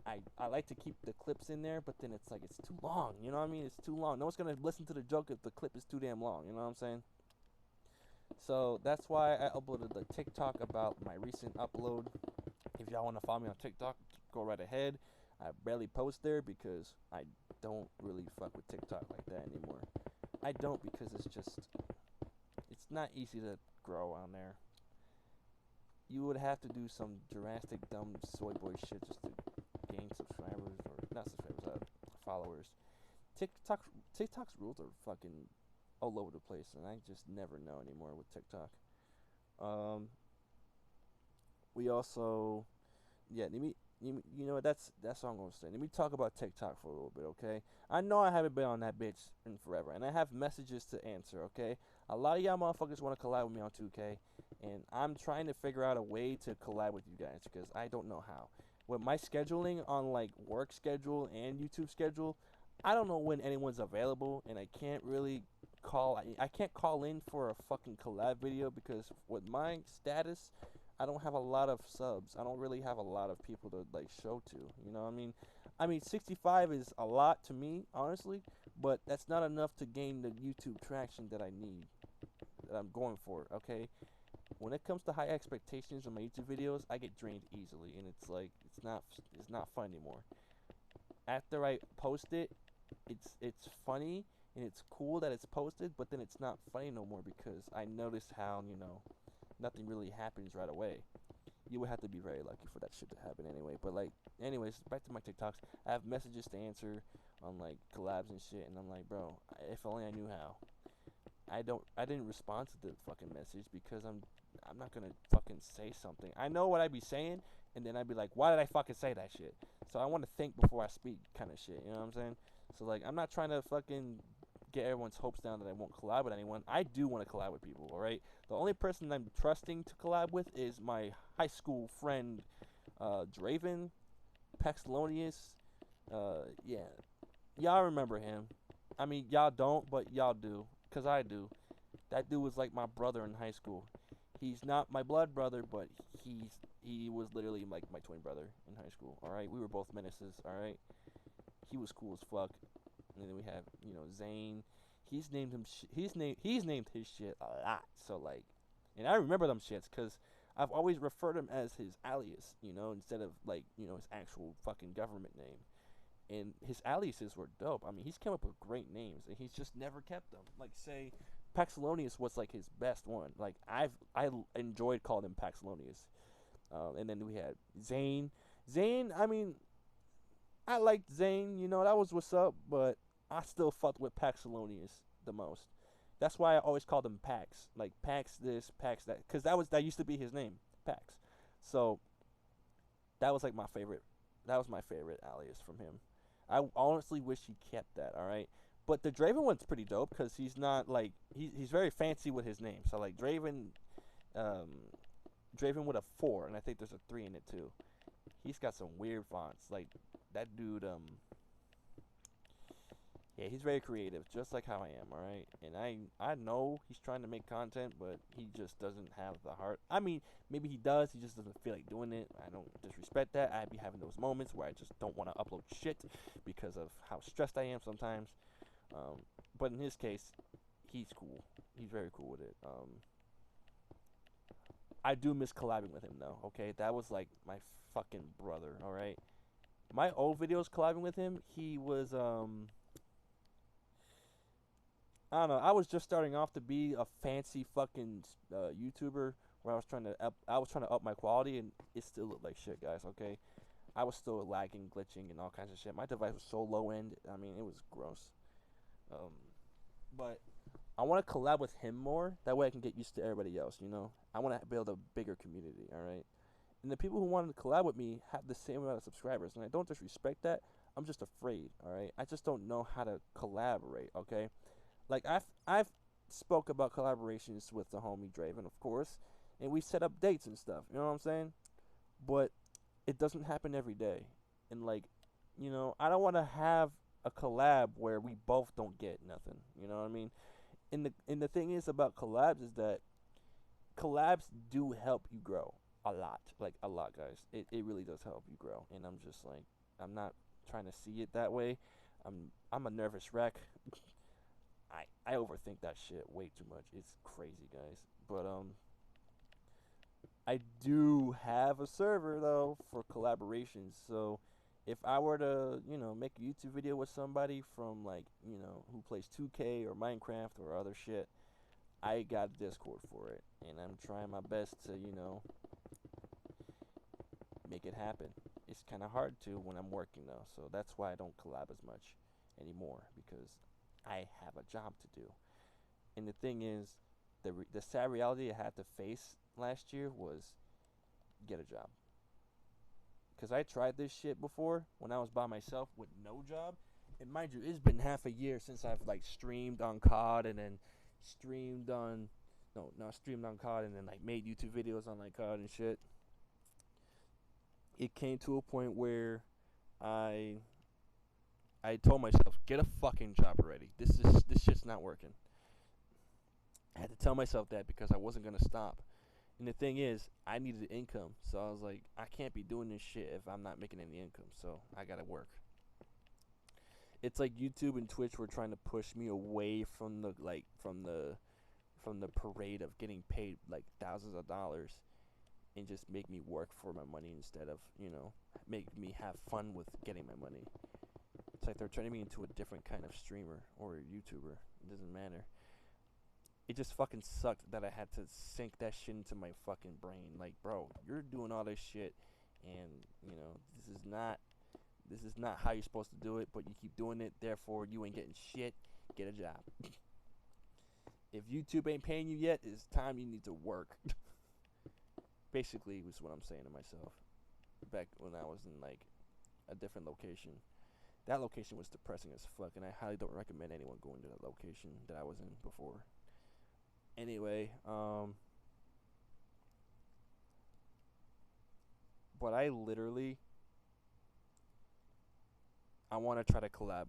I like to keep the clips in there, but then it's like, it's too long, you know what I mean? It's too long. No one's gonna listen to the joke if the clip is too damn long, you know what I'm saying? So, that's why I uploaded the TikTok about my recent upload. If y'all want to follow me on TikTok, go right ahead. I barely post there because I don't really fuck with TikTok like that anymore. I don't, because it's not easy to grow on there. You would have to do some drastic dumb soy boy shit just to gain subscribers, or not subscribers, followers. TikTok's rules are fucking all over the place, and I just never know anymore with TikTok. We also, yeah, you know what, that's all I'm gonna say. Let me talk about TikTok for a little bit, okay? I know I haven't been on that bitch in forever, and I have messages to answer, okay? A lot of y'all motherfuckers want to collab with me on 2K, and I'm trying to figure out a way to collab with you guys, because I don't know how. With my scheduling on, like, work schedule and YouTube schedule, I don't know when anyone's available, and I can't really I can't call in for a fucking collab video, because with my status, I don't have a lot of subs. I don't really have a lot of people to like show to. You know what I mean? I mean, 65 is a lot to me, honestly, but that's not enough to gain the YouTube traction that I need, that I'm going for, okay? When it comes to high expectations on my YouTube videos, I get drained easily, and it's like it's not fun anymore. After I post it, it's funny and it's cool that it's posted, but then it's not funny no more, because I noticed how, you know, nothing really happens right away. You would have to be very lucky for that shit to happen anyway. But like, anyways, back to my TikToks. I have messages to answer on like collabs and shit, and I'm like, bro, if only I knew how. I didn't respond to the fucking message because I'm not gonna fucking say something. I know what I'd be saying, and then I'd be like, why did I fucking say that shit? So I want to think before I speak, kind of shit. You know what I'm saying? So like, I'm not trying to fucking get everyone's hopes down that I won't collab with anyone. I do want to collab with people, alright? The only person I'm trusting to collab with is my high school friend, Draven, Paxlonius. Yeah. Y'all remember him. I mean, y'all don't, but y'all do, because I do. That dude was like my brother in high school. He's not my blood brother, but he was literally like my twin brother in high school, alright? We were both menaces, alright? He was cool as fuck. And then we have, you know, Zane. He's named his shit a lot. So like, and I remember them shits because I've always referred him as his alias, instead of like his actual fucking government name. And his aliases were dope. I mean, he's come up with great names, and he's just never kept them. Like, say, Paxilonius was like his best one. Like, I enjoyed calling him Paxilonius. And then we had Zane. Zane, I mean, I liked Zane. That was what's up. But I still fucked with Paxilonius the most. That's why I always called him Pax. Like, Pax this, Pax that. Because that used to be his name, Pax. So, that was like my favorite. That was my favorite alias from him. I honestly wish he kept that, alright? But the Draven one's pretty dope because he's not like he's very fancy with his name. So like Draven with a 4, and I think there's a 3 in it too. He's got some weird fonts. Like that dude, yeah, he's very creative, just like how I am, alright? And I know he's trying to make content, but he just doesn't have the heart. I mean, maybe he does, he just doesn't feel like doing it. I don't disrespect that. I be having those moments where I just don't want to upload shit because of how stressed I am sometimes. But in his case, he's cool. He's very cool with it. I do miss collabing with him though, okay? That was like my fucking brother, alright? My old videos collabing with him, he was, I don't know. I was just starting off to be a fancy fucking YouTuber where I was trying to up my quality, and it still looked like shit, guys. Okay, I was still lagging, glitching, and all kinds of shit. My device was so low end. I mean, it was gross. But I want to collab with him more. That way, I can get used to everybody else. I want to build a bigger community. All right, and the people who wanted to collab with me have the same amount of subscribers, and I don't disrespect that. I'm just afraid. All right, I just don't know how to collaborate. Okay. Like I've spoke about collaborations with the homie Draven, of course, and we set up dates and stuff. You know what I'm saying? But it doesn't happen every day, and like, I don't want to have a collab where we both don't get nothing. You know what I mean? And the thing is about collabs is that collabs do help you grow a lot, like a lot, guys. It really does help you grow, and I'm just like, I'm not trying to see it that way. I'm a nervous wreck. I overthink that shit way too much. It's crazy, guys. But I do have a server though for collaborations. So if I were to, make a YouTube video with somebody from like, who plays 2K or Minecraft or other shit, I got Discord for it, and I'm trying my best to, make it happen. It's kind of hard to when I'm working though, so that's why I don't collab as much anymore, because I have a job to do. And the thing is, the sad reality I had to face last year was get a job. Because I tried this shit before when I was by myself with no job. And mind you, it's been half a year since I've like streamed on COD and then streamed on, no, not streamed on COD and then like made YouTube videos on like COD and shit. It came to a point where I told myself, get a fucking job already. This shit's not working. I had to tell myself that because I wasn't gonna stop. And the thing is, I needed income, so I was like, I can't be doing this shit if I'm not making any income. So I gotta work. It's like YouTube and Twitch were trying to push me away from the parade of getting paid like thousands of dollars, and just make me work for my money instead of make me have fun with getting my money. It's like they're turning me into a different kind of streamer or a YouTuber. It doesn't matter. It just fucking sucked that I had to sink that shit into my fucking brain. Like, bro, you're doing all this shit, and this is not how you're supposed to do it. But you keep doing it, therefore you ain't getting shit. Get a job. If YouTube ain't paying you yet, it's time you need to work. Basically, was what I'm saying to myself back when I was in like a different location. That location was depressing as fuck, and I highly don't recommend anyone going to that location that I was in before. Anyway, but I want to try to collab,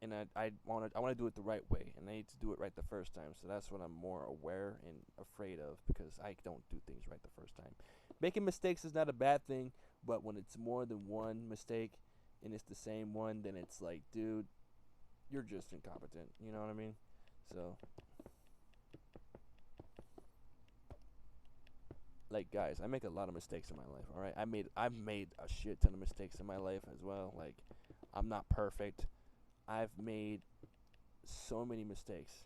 and I want to do it the right way, and I need to do it right the first time. So that's what I'm more aware and afraid of, because I don't do things right the first time. Making mistakes is not a bad thing, but when it's more than one mistake and it's the same one, then it's like, dude, you're just incompetent. You know what I mean? So like, guys, I make a lot of mistakes in my life. All right, I've made a shit ton of mistakes in my life as well. Like, I'm not perfect. I've made so many mistakes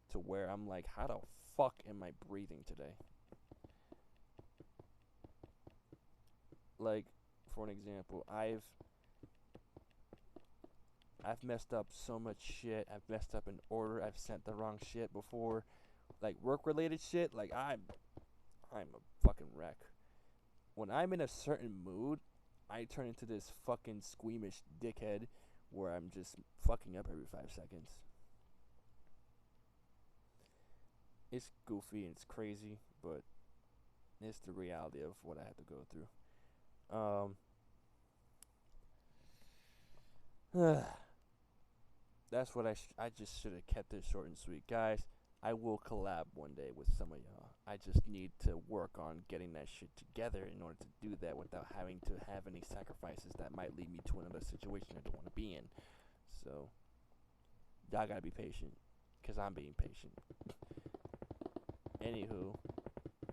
to where I'm like, how the fuck am I breathing today? Like, for an example, I've messed up so much shit. I've messed up an order. I've sent the wrong shit before. Like, work-related shit, like, I'm a fucking wreck. When I'm in a certain mood, I turn into this fucking squeamish dickhead where I'm just fucking up every 5 seconds. It's goofy and it's crazy, but it's the reality of what I have to go through. That's what I just should have kept it short and sweet, guys. I will collab one day with some of y'all. I just need to work on getting that shit together in order to do that without having to have any sacrifices that might lead me to another situation I don't want to be in. So, y'all gotta be patient, because I'm being patient. Anywho,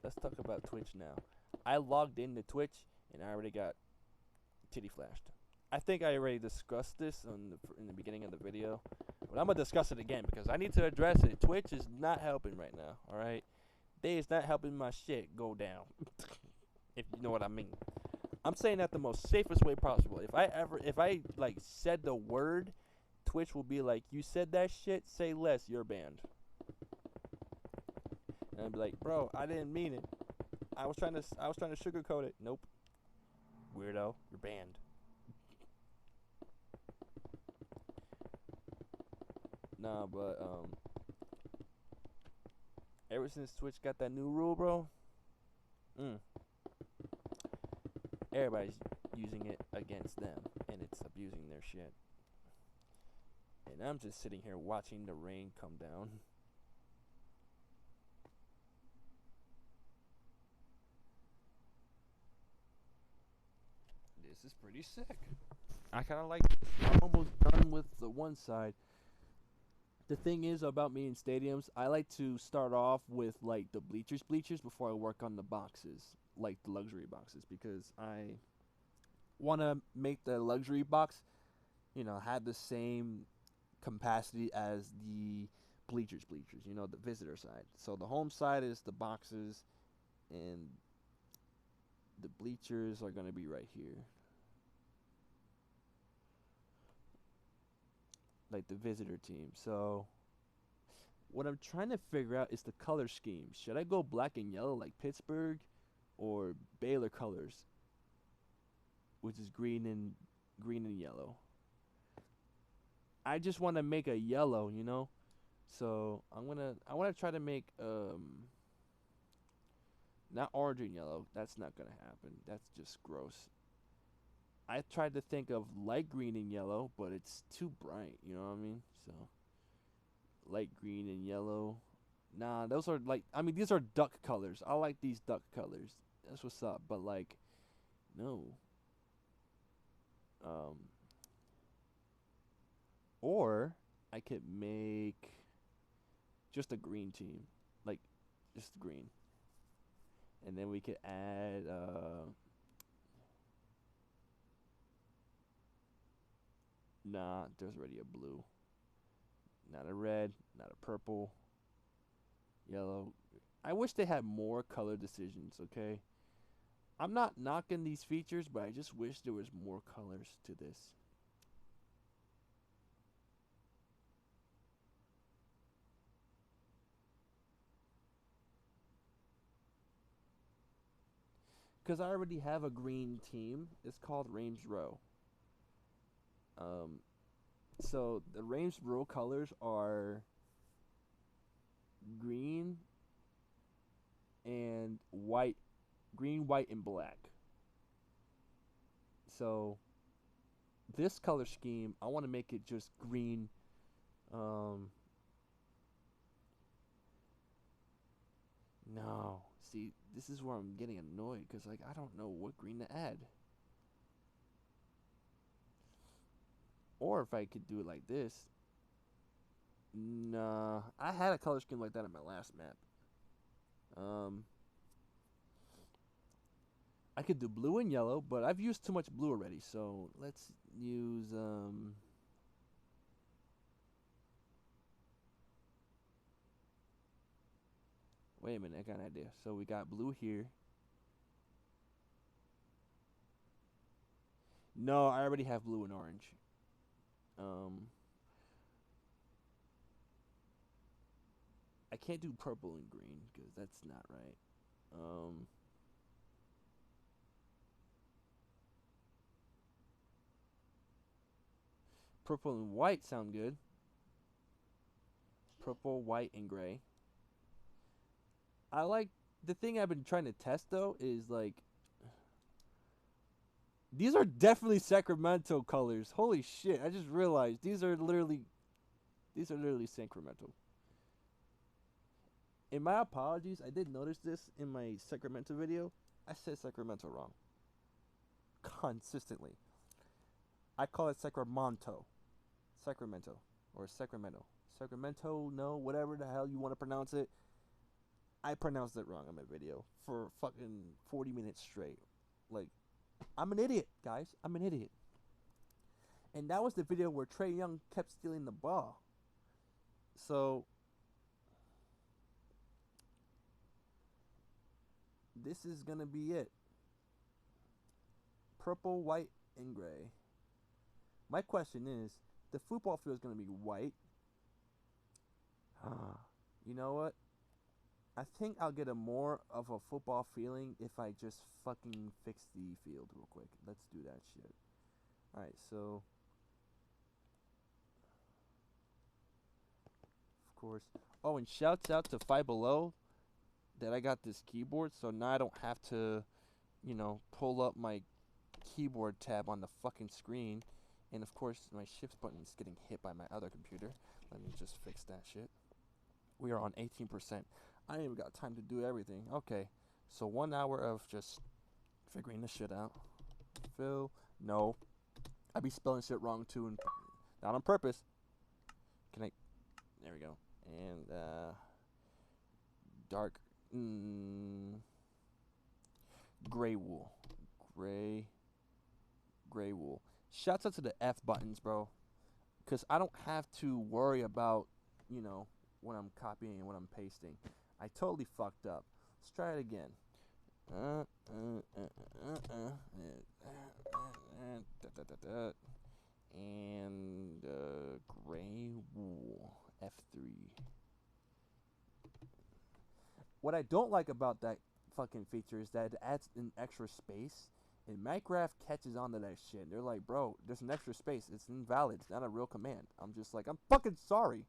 let's talk about Twitch now. I logged into Twitch, and I already got titty flashed. I think I already discussed this in the beginning of the video, but I'm going to discuss it again because I need to address it. Twitch is not helping right now, alright? They is not helping my shit go down, if you know what I mean. I'm saying that the most safest way possible. If I like said the word, Twitch will be like, you said that shit, say less, you're banned. And I'd be like, bro, I didn't mean it. I was trying to sugarcoat it. Nope. Weirdo, you're banned. Nah, but ever since Twitch got that new rule, bro, everybody's using it against them, and it's abusing their shit. And I'm just sitting here watching the rain come down. This is pretty sick. I kind of like it. I'm almost done with the one side. The thing is about me in stadiums, I like to start off with like the bleachers before I work on the boxes, like the luxury boxes, because I want to make the luxury box, have the same capacity as the bleachers, the visitor side. So the home side is the boxes, and the bleachers are going to be right here. Like the visitor team. So what I'm trying to figure out is the color scheme. Should I go black and yellow like Pittsburgh, or Baylor colors, which is green and yellow? I just want to make a yellow, So I want to try to make not orange and yellow. That's not gonna happen. That's just gross. I tried to think of light green and yellow, but it's too bright, you know what I mean? So, light green and yellow. Nah, those are these are duck colors. I like these duck colors. That's what's up, but no. Or I could make just a green team. Like, just green. And then we could add, nah, there's already a blue. Not a red, not a purple, yellow. I wish they had more color decisions, okay? I'm not knocking these features, but I just wish there was more colors to this. Because I already have a green team. It's called Reims Row. So the Reims Row colors are green and white. Green, white, and black. So this color scheme, I want to make it just green. No. See, this is where I'm getting annoyed, because I don't know what green to add. Or if I could do it like this. Nah, I had a color scheme like that in my last map. I could do blue and yellow, but I've used too much blue already, so let's use wait a minute, I got an idea. So we got blue here. No, I already have blue and orange. Um I can't do purple and green because that's not right. Um Purple and white sound good. Purple, white, and gray. I like the thing I've been trying to test though is like these are definitely Sacramento colors. Holy shit! I just realized these are literally Sacramento. In my apologies, I did notice this in my Sacramento video. I said Sacramento wrong consistently. I call it Sacramento, Sacramento, or Sacramento. Sacramento, no, whatever the hell you want to pronounce it. I pronounced it wrong in my video for fucking 40 minutes straight. Like, I'm an idiot, guys. I'm an idiot. And that was the video where Trae Young kept stealing the ball. So, this is going to be it. Purple, white, and gray. My question is, the football field is going to be white. You know what? I think I'll get a more of a football feeling if I just fucking fix the field real quick. Let's do that shit. Alright, so of course. Oh, and shouts out to Five Below that I got this keyboard, so now I don't have to, you know, pull up my keyboard tab on the fucking screen. And of course, my shift button is getting hit by my other computer. Let me just fix that shit. We are on 18%. I ain't even got time to do everything. Okay, so 1 hour of just figuring this shit out. Phil, no. I be spelling shit wrong too, and not on purpose. Can I? There we go. And dark gray wool, gray wool. Shouts out to the F buttons, bro, because I don't have to worry about, you know, what I'm copying and what I'm pasting. I totally fucked up. Let's try it again. And gray wool F3. What I don't like about that fucking feature is that it adds an extra space, and Minecraft catches on to that shit. They're like, bro, there's an extra space. It's invalid. It's not a real command. I'm just like, I'm fucking sorry.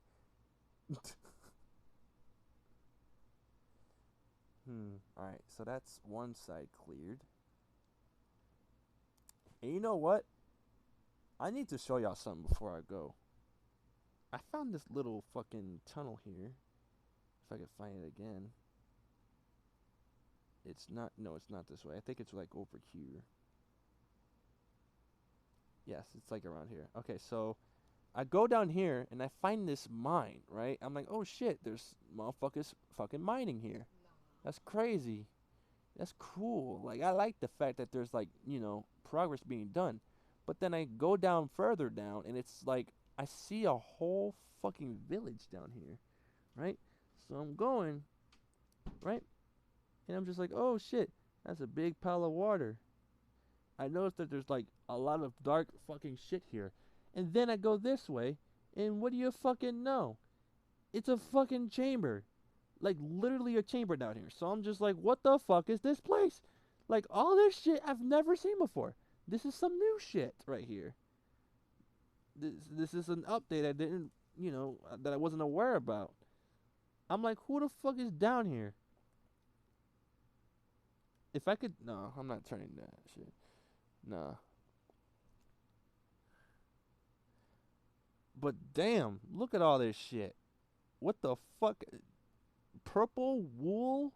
Alright, so that's one side cleared. And you know what? I need to show y'all something before I go. I found this little fucking tunnel here. If I could find it again. It's not, no, it's not this way. I think it's like over here. Yes, it's like around here. Okay, so I go down here and I find this mine, right? I'm like, oh shit, there's motherfuckers fucking mining here. That's crazy. That's cool. Like, I like the fact that there's, like, you know, progress being done. But then I go down further down and it's like I see a whole fucking village down here, right? So I'm going, right? And I'm just like, oh shit, that's a big pile of water. I noticed that there's like a lot of dark fucking shit here. And then I go this way, and what do you fucking know? It's a fucking chamber. Like, literally a chamber down here. So I'm just like, what the fuck is this place? Like, all this shit I've never seen before. This is some new shit right here. This is an update I didn't, you know, that I wasn't aware about. I'm like, who the fuck is down here? If I could, no, I'm not turning that shit. Nah. But damn, look at all this shit. What the fuck? Purple wool?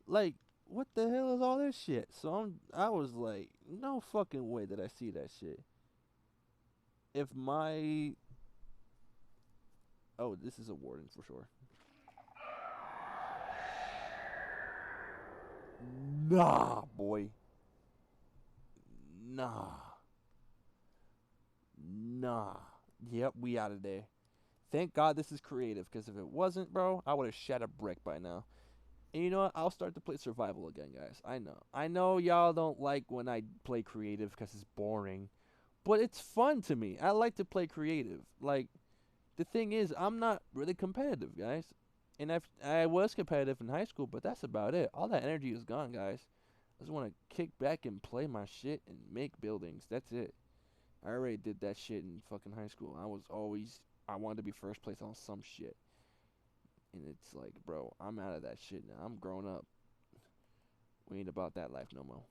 Like, what the hell is all this shit? So I was like, no fucking way did I see that shit. If my, oh, this is a warden for sure. Nah, boy. Nah. Nah. Yep, we out of there. Thank God this is creative, because if it wasn't, bro, I would have shat a brick by now. And you know what? I'll start to play survival again, guys. I know. I know y'all don't like when I play creative because it's boring. But it's fun to me. I like to play creative. Like, the thing is, I'm not really competitive, guys. And I was competitive in high school, but that's about it. All that energy is gone, guys. I just want to kick back and play my shit and make buildings. That's it. I already did that shit in fucking high school. I wanted to be first place on some shit. And it's like, bro, I'm out of that shit now. I'm grown up. We ain't about that life no more.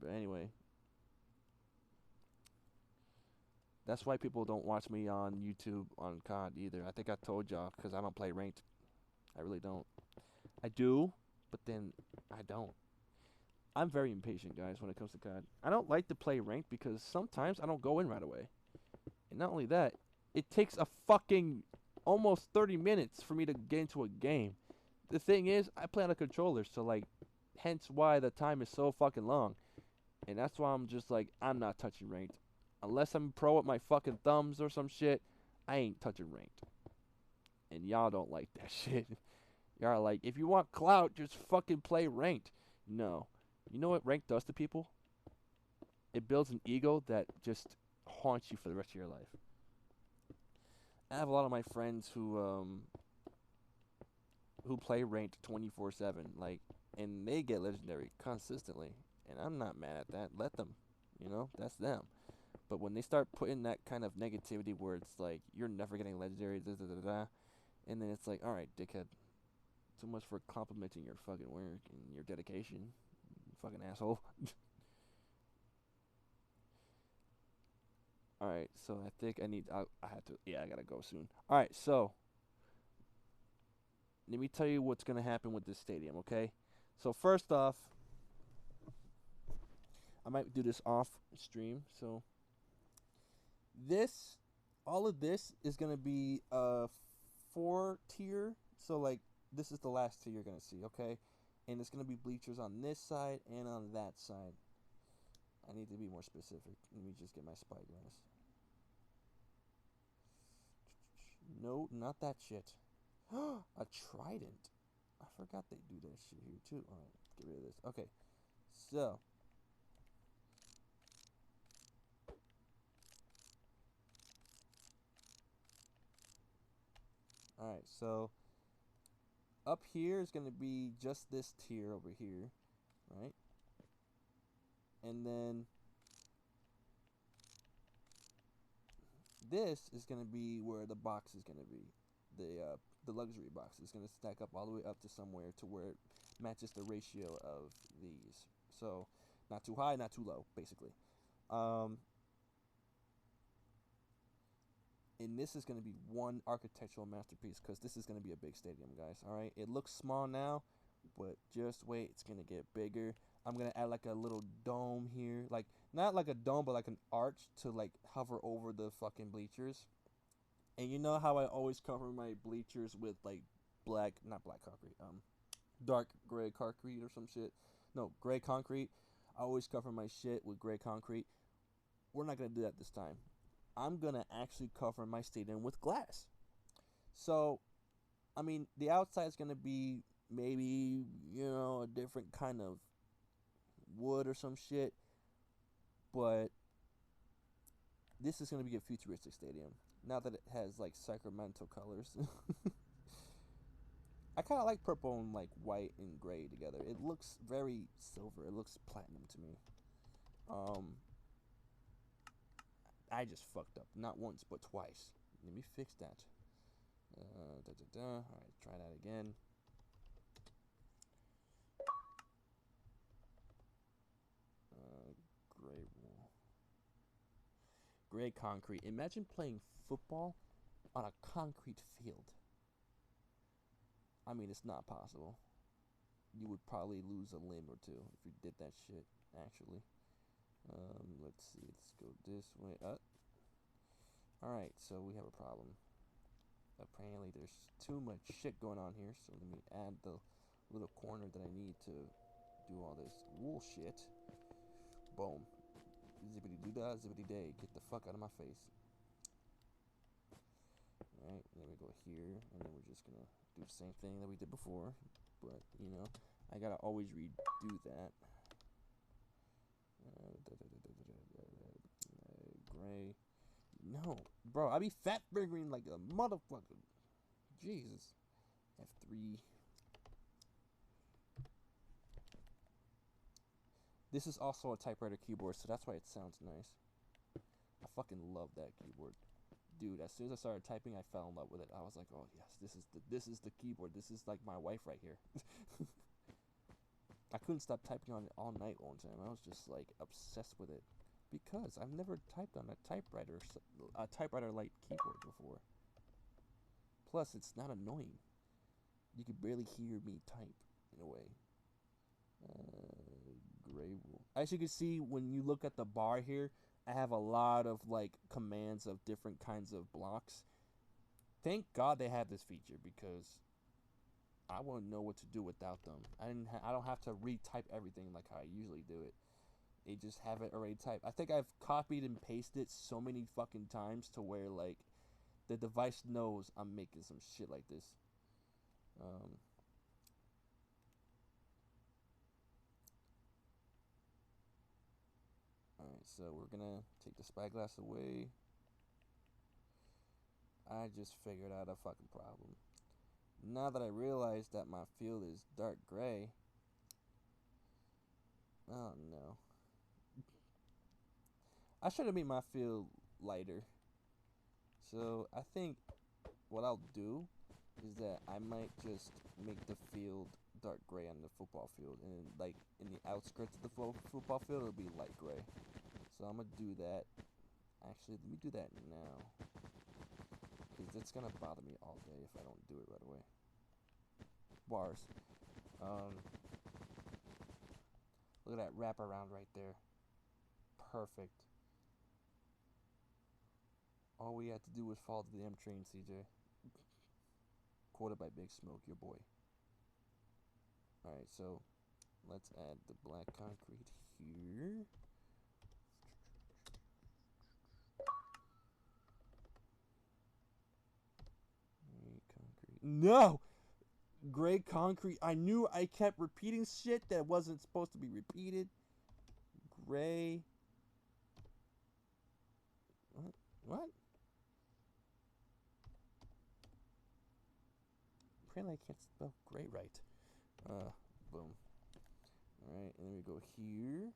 But anyway, that's why people don't watch me on YouTube on COD either. I think I told y'all because I don't play ranked. I really don't. I do, but then I don't. I'm very impatient, guys, when it comes to COD. I don't like to play ranked because sometimes I don't go in right away. And not only that, it takes a fucking almost 30 minutes for me to get into a game. The thing is, I play on a controller, so like, hence why the time is so fucking long. And that's why I'm just like, I'm not touching ranked. Unless I'm pro with my fucking thumbs or some shit, I ain't touching ranked. And y'all don't like that shit. Y'all are like, if you want clout, just fucking play ranked. No. You know what ranked does to people? It builds an ego that just haunts you for the rest of your life. I have a lot of my friends who play ranked 24/7, like, and they get legendary consistently, and I'm not mad at that. Let them, that's them. But when they start putting that kind of negativity where it's like you're never getting legendary, da da da da, and then it's like, all right, dickhead, so much for complimenting your fucking work and your dedication, you fucking asshole. All right, so I think I have to. Yeah, I gotta go soon. All right, so let me tell you what's gonna happen with this stadium, okay? So first off, I might do this off stream. So all of this is gonna be 4 tier. So like this is the last tier you're gonna see, okay? And it's gonna be bleachers on this side and on that side. I need to be more specific. Let me just get my spyglass. No, not that shit. A trident. I forgot they do that shit here too. Alright, get rid of this. Okay. So alright, so up here is gonna be just this tier over here, right? And then this is gonna be where the box is gonna be. The luxury box is gonna stack up all the way up to somewhere to where it matches the ratio of these. So not too high, not too low, basically. And this is going to be one architectural masterpiece because this is going to be a big stadium, guys. All right, it looks small now, but just wait, it's going to get bigger. I'm going to add like a little dome here, like not like a dome, but like an arch to like hover over the fucking bleachers. And you know how I always cover my bleachers with like not black concrete, dark gray concrete or some shit. No, gray concrete. I always cover my shit with gray concrete. We're not going to do that this time. I'm going to actually cover my stadium with glass. So, I mean, the outside is going to be maybe, a different kind of wood or some shit. But this is going to be a futuristic stadium. Now that it has, like, Sacramento colors. I kind of like purple and, like, white and gray together. It looks very silver. It looks platinum to me. I just fucked up. Not once, but twice. Let me fix that. Alright, try that again. Gray wool. Gray concrete. Imagine playing football on a concrete field. I mean, it's not possible. You would probably lose a limb or two if you did that shit, actually. Let's see. Let's go this way. Alright, so we have a problem. apparently there's too much shit going on here, so let me add the little corner that I need to do all this wool shit. Boom. Zippity doo dah, zippity day. Get the fuck out of my face. Alright, then we go here, and then we're just gonna do the same thing that we did before. But, you know, I gotta always redo that. Gray. No, bro, I be fat fingering like a motherfucker. Jesus. F3. This is also a typewriter keyboard, so that's why it sounds nice. I fucking love that keyboard. Dude, as soon as I started typing, I fell in love with it. I was like, oh yes, this is the keyboard. This is like my wife right here. I couldn't stop typing on it all night one time. I was just like obsessed with it because I've never typed on a typewriter-like keyboard before. Plus, it's not annoying. You can barely hear me type in a way. Gray wool. As you can see, when you look at the bar here, I have a lot of like commands of different kinds of blocks. Thank God they have this feature because I wouldn't know what to do without them. I don't have to retype everything like how I usually do it. They just have it already typed. I think I've copied and pasted so many fucking times to where like the device knows I'm making some shit like this. Alright, so we're gonna take the spyglass away. I just figured out a fucking problem. Now that I realize that my field is dark gray. Oh no. I should have made my field lighter. So I think what I'll do is that I might just make the field dark gray on the football field, and like in the outskirts of the football field it'll be light gray. So I'm gonna do that. Actually, let me do that now, because it's gonna bother me all day if I don't do it right away. Bars. Look at that wraparound right there. Perfect. All we had to do was fall to the M train, CJ. Quoted by Big Smoke, your boy. Alright, so let's add the black concrete here. Gray concrete. No! Gray concrete. I knew I kept repeating shit that wasn't supposed to be repeated. Gray. What? Apparently I can't spell gray right. Boom. Alright, and then we go here.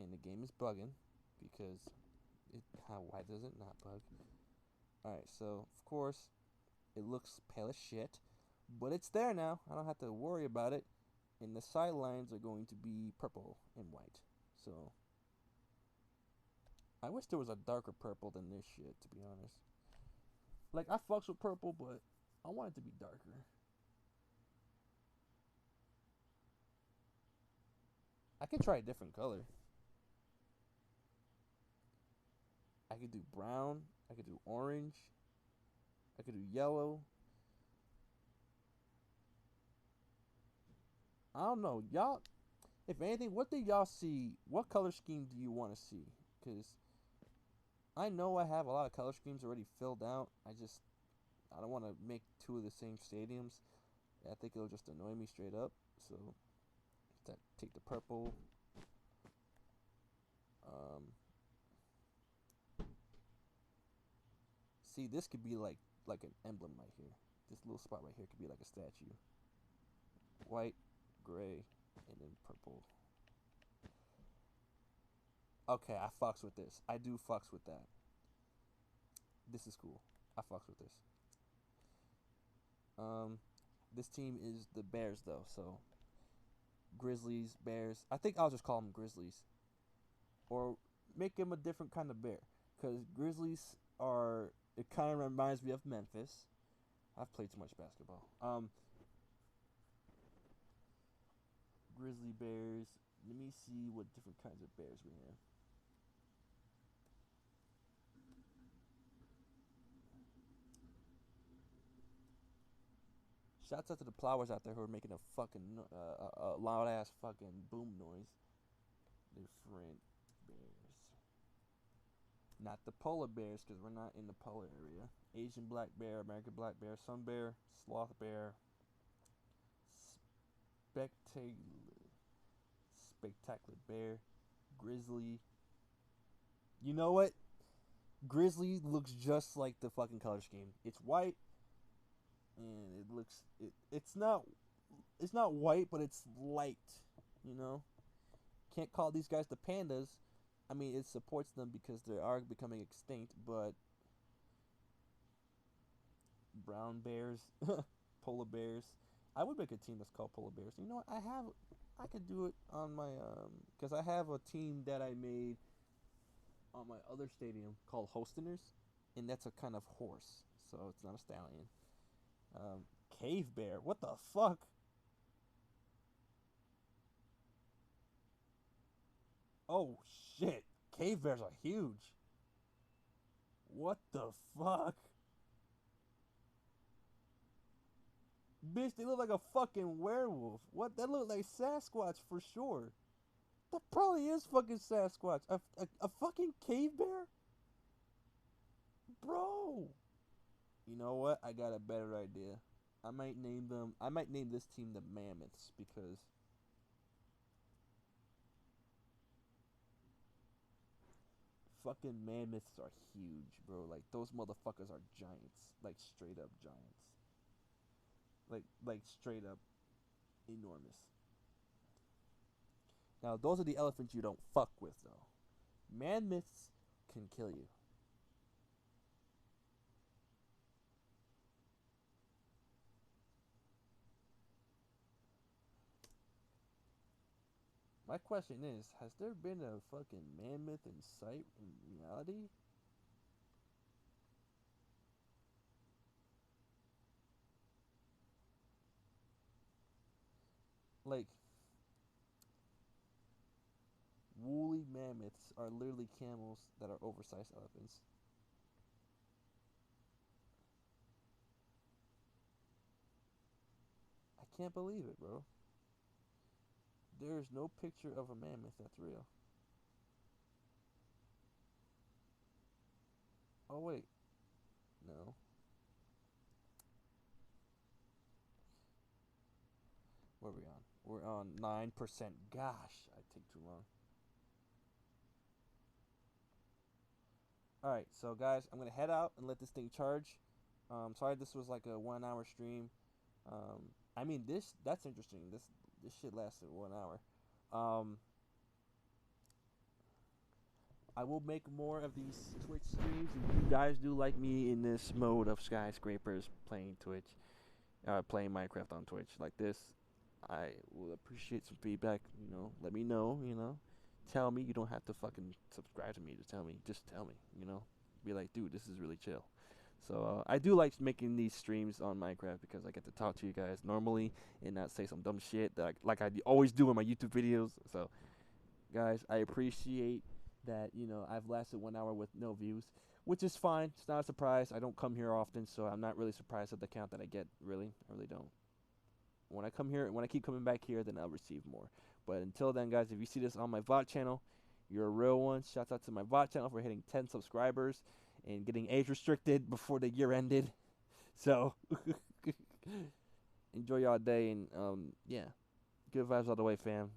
And the game is bugging. Because why does it not bug? Alright, so of course it looks pale as shit. But it's there now. I don't have to worry about it. And the sidelines are going to be purple and white. So I wish there was a darker purple than this shit, to be honest. Like, I fucks with purple, but I want it to be darker. I could try a different color. I could do brown. I could do orange. I could do yellow. I don't know. Y'all, if anything, what do y'all see? What color scheme do you want to see? Because I know I have a lot of color schemes already filled out. I don't want to make two of the same stadiums. I think it'll just annoy me straight up. So, take the purple. See, this could be like an emblem right here. This little spot right here could be like a statue. White, gray, and then purple. Okay, I fucks with this. I do fucks with that. This is cool. I fucks with this. This team is the Bears, though, so Grizzlies, Bears. I think I'll just call them Grizzlies. Or make them a different kind of bear. Because Grizzlies are... It kind of reminds me of Memphis. I've played too much basketball. Grizzly Bears. Let me see what different kinds of bears we have. Shouts out to the plowers out there who are making a fucking loud ass fucking boom noise. Different bears. Not the polar bears, because we're not in the polar area. Asian black bear, American black bear, sun bear, sloth bear, spectacular bear, grizzly. You know what? Grizzly looks just like the fucking color scheme. It's white, and it's not white, but it's light. You know, can't call these guys the pandas. I mean, it supports them because they are becoming extinct, but brown bears, polar bears. I would make a team that's called polar bears. You know what? I could do it on my because I have a team that I made on my other stadium called Hostiners, and that's a kind of horse, so it's not a stallion. Cave bear. What the fuck? Oh shit. Cave bears are huge. What the fuck? Bitch, they look like a fucking werewolf. What? That look like Sasquatch for sure. That probably is fucking Sasquatch. A fucking cave bear? Bro. You know what? I got a better idea. I might name this team the Mammoths because fucking mammoths are huge, bro. Like those motherfuckers are giants. Like straight up giants. Like straight up enormous. Now those are the elephants you don't fuck with though. Mammoths can kill you. My question is, has there been a fucking mammoth in sight in reality? Like, woolly mammoths are literally camels that are oversized elephants. I can't believe it, bro. There's no picture of a mammoth that's real. Oh, wait. No. Where are we on? We're on 9%. Gosh, I take too long. Alright, so guys, I'm going to head out and let this thing charge. Sorry this was like a 1 hour stream. I mean, that's interesting. This shit lasted 1 hour. I will make more of these Twitch streams if you guys do like me in this mode of skyscrapers playing Twitch, playing Minecraft on Twitch like this. I will appreciate some feedback. You know, let me know. You know, tell me. You don't have to fucking subscribe to me to tell me. Just tell me. You know, be like, dude, this is really chill. So I do like making these streams on Minecraft because I get to talk to you guys normally and not say some dumb shit that I always do in my YouTube videos. So, guys, I appreciate that. You know, I've lasted 1 hour with no views, which is fine. It's not a surprise. I don't come here often, so I'm not really surprised at the count that I get. Really, I really don't. When I keep coming back here, then I'll receive more. But until then, guys, if you see this on my VOD channel, you're a real one. Shouts out to my VOD channel for hitting 10 subscribers and getting age restricted before the year ended. So, enjoy y'all day and, yeah. Good vibes all the way, fam.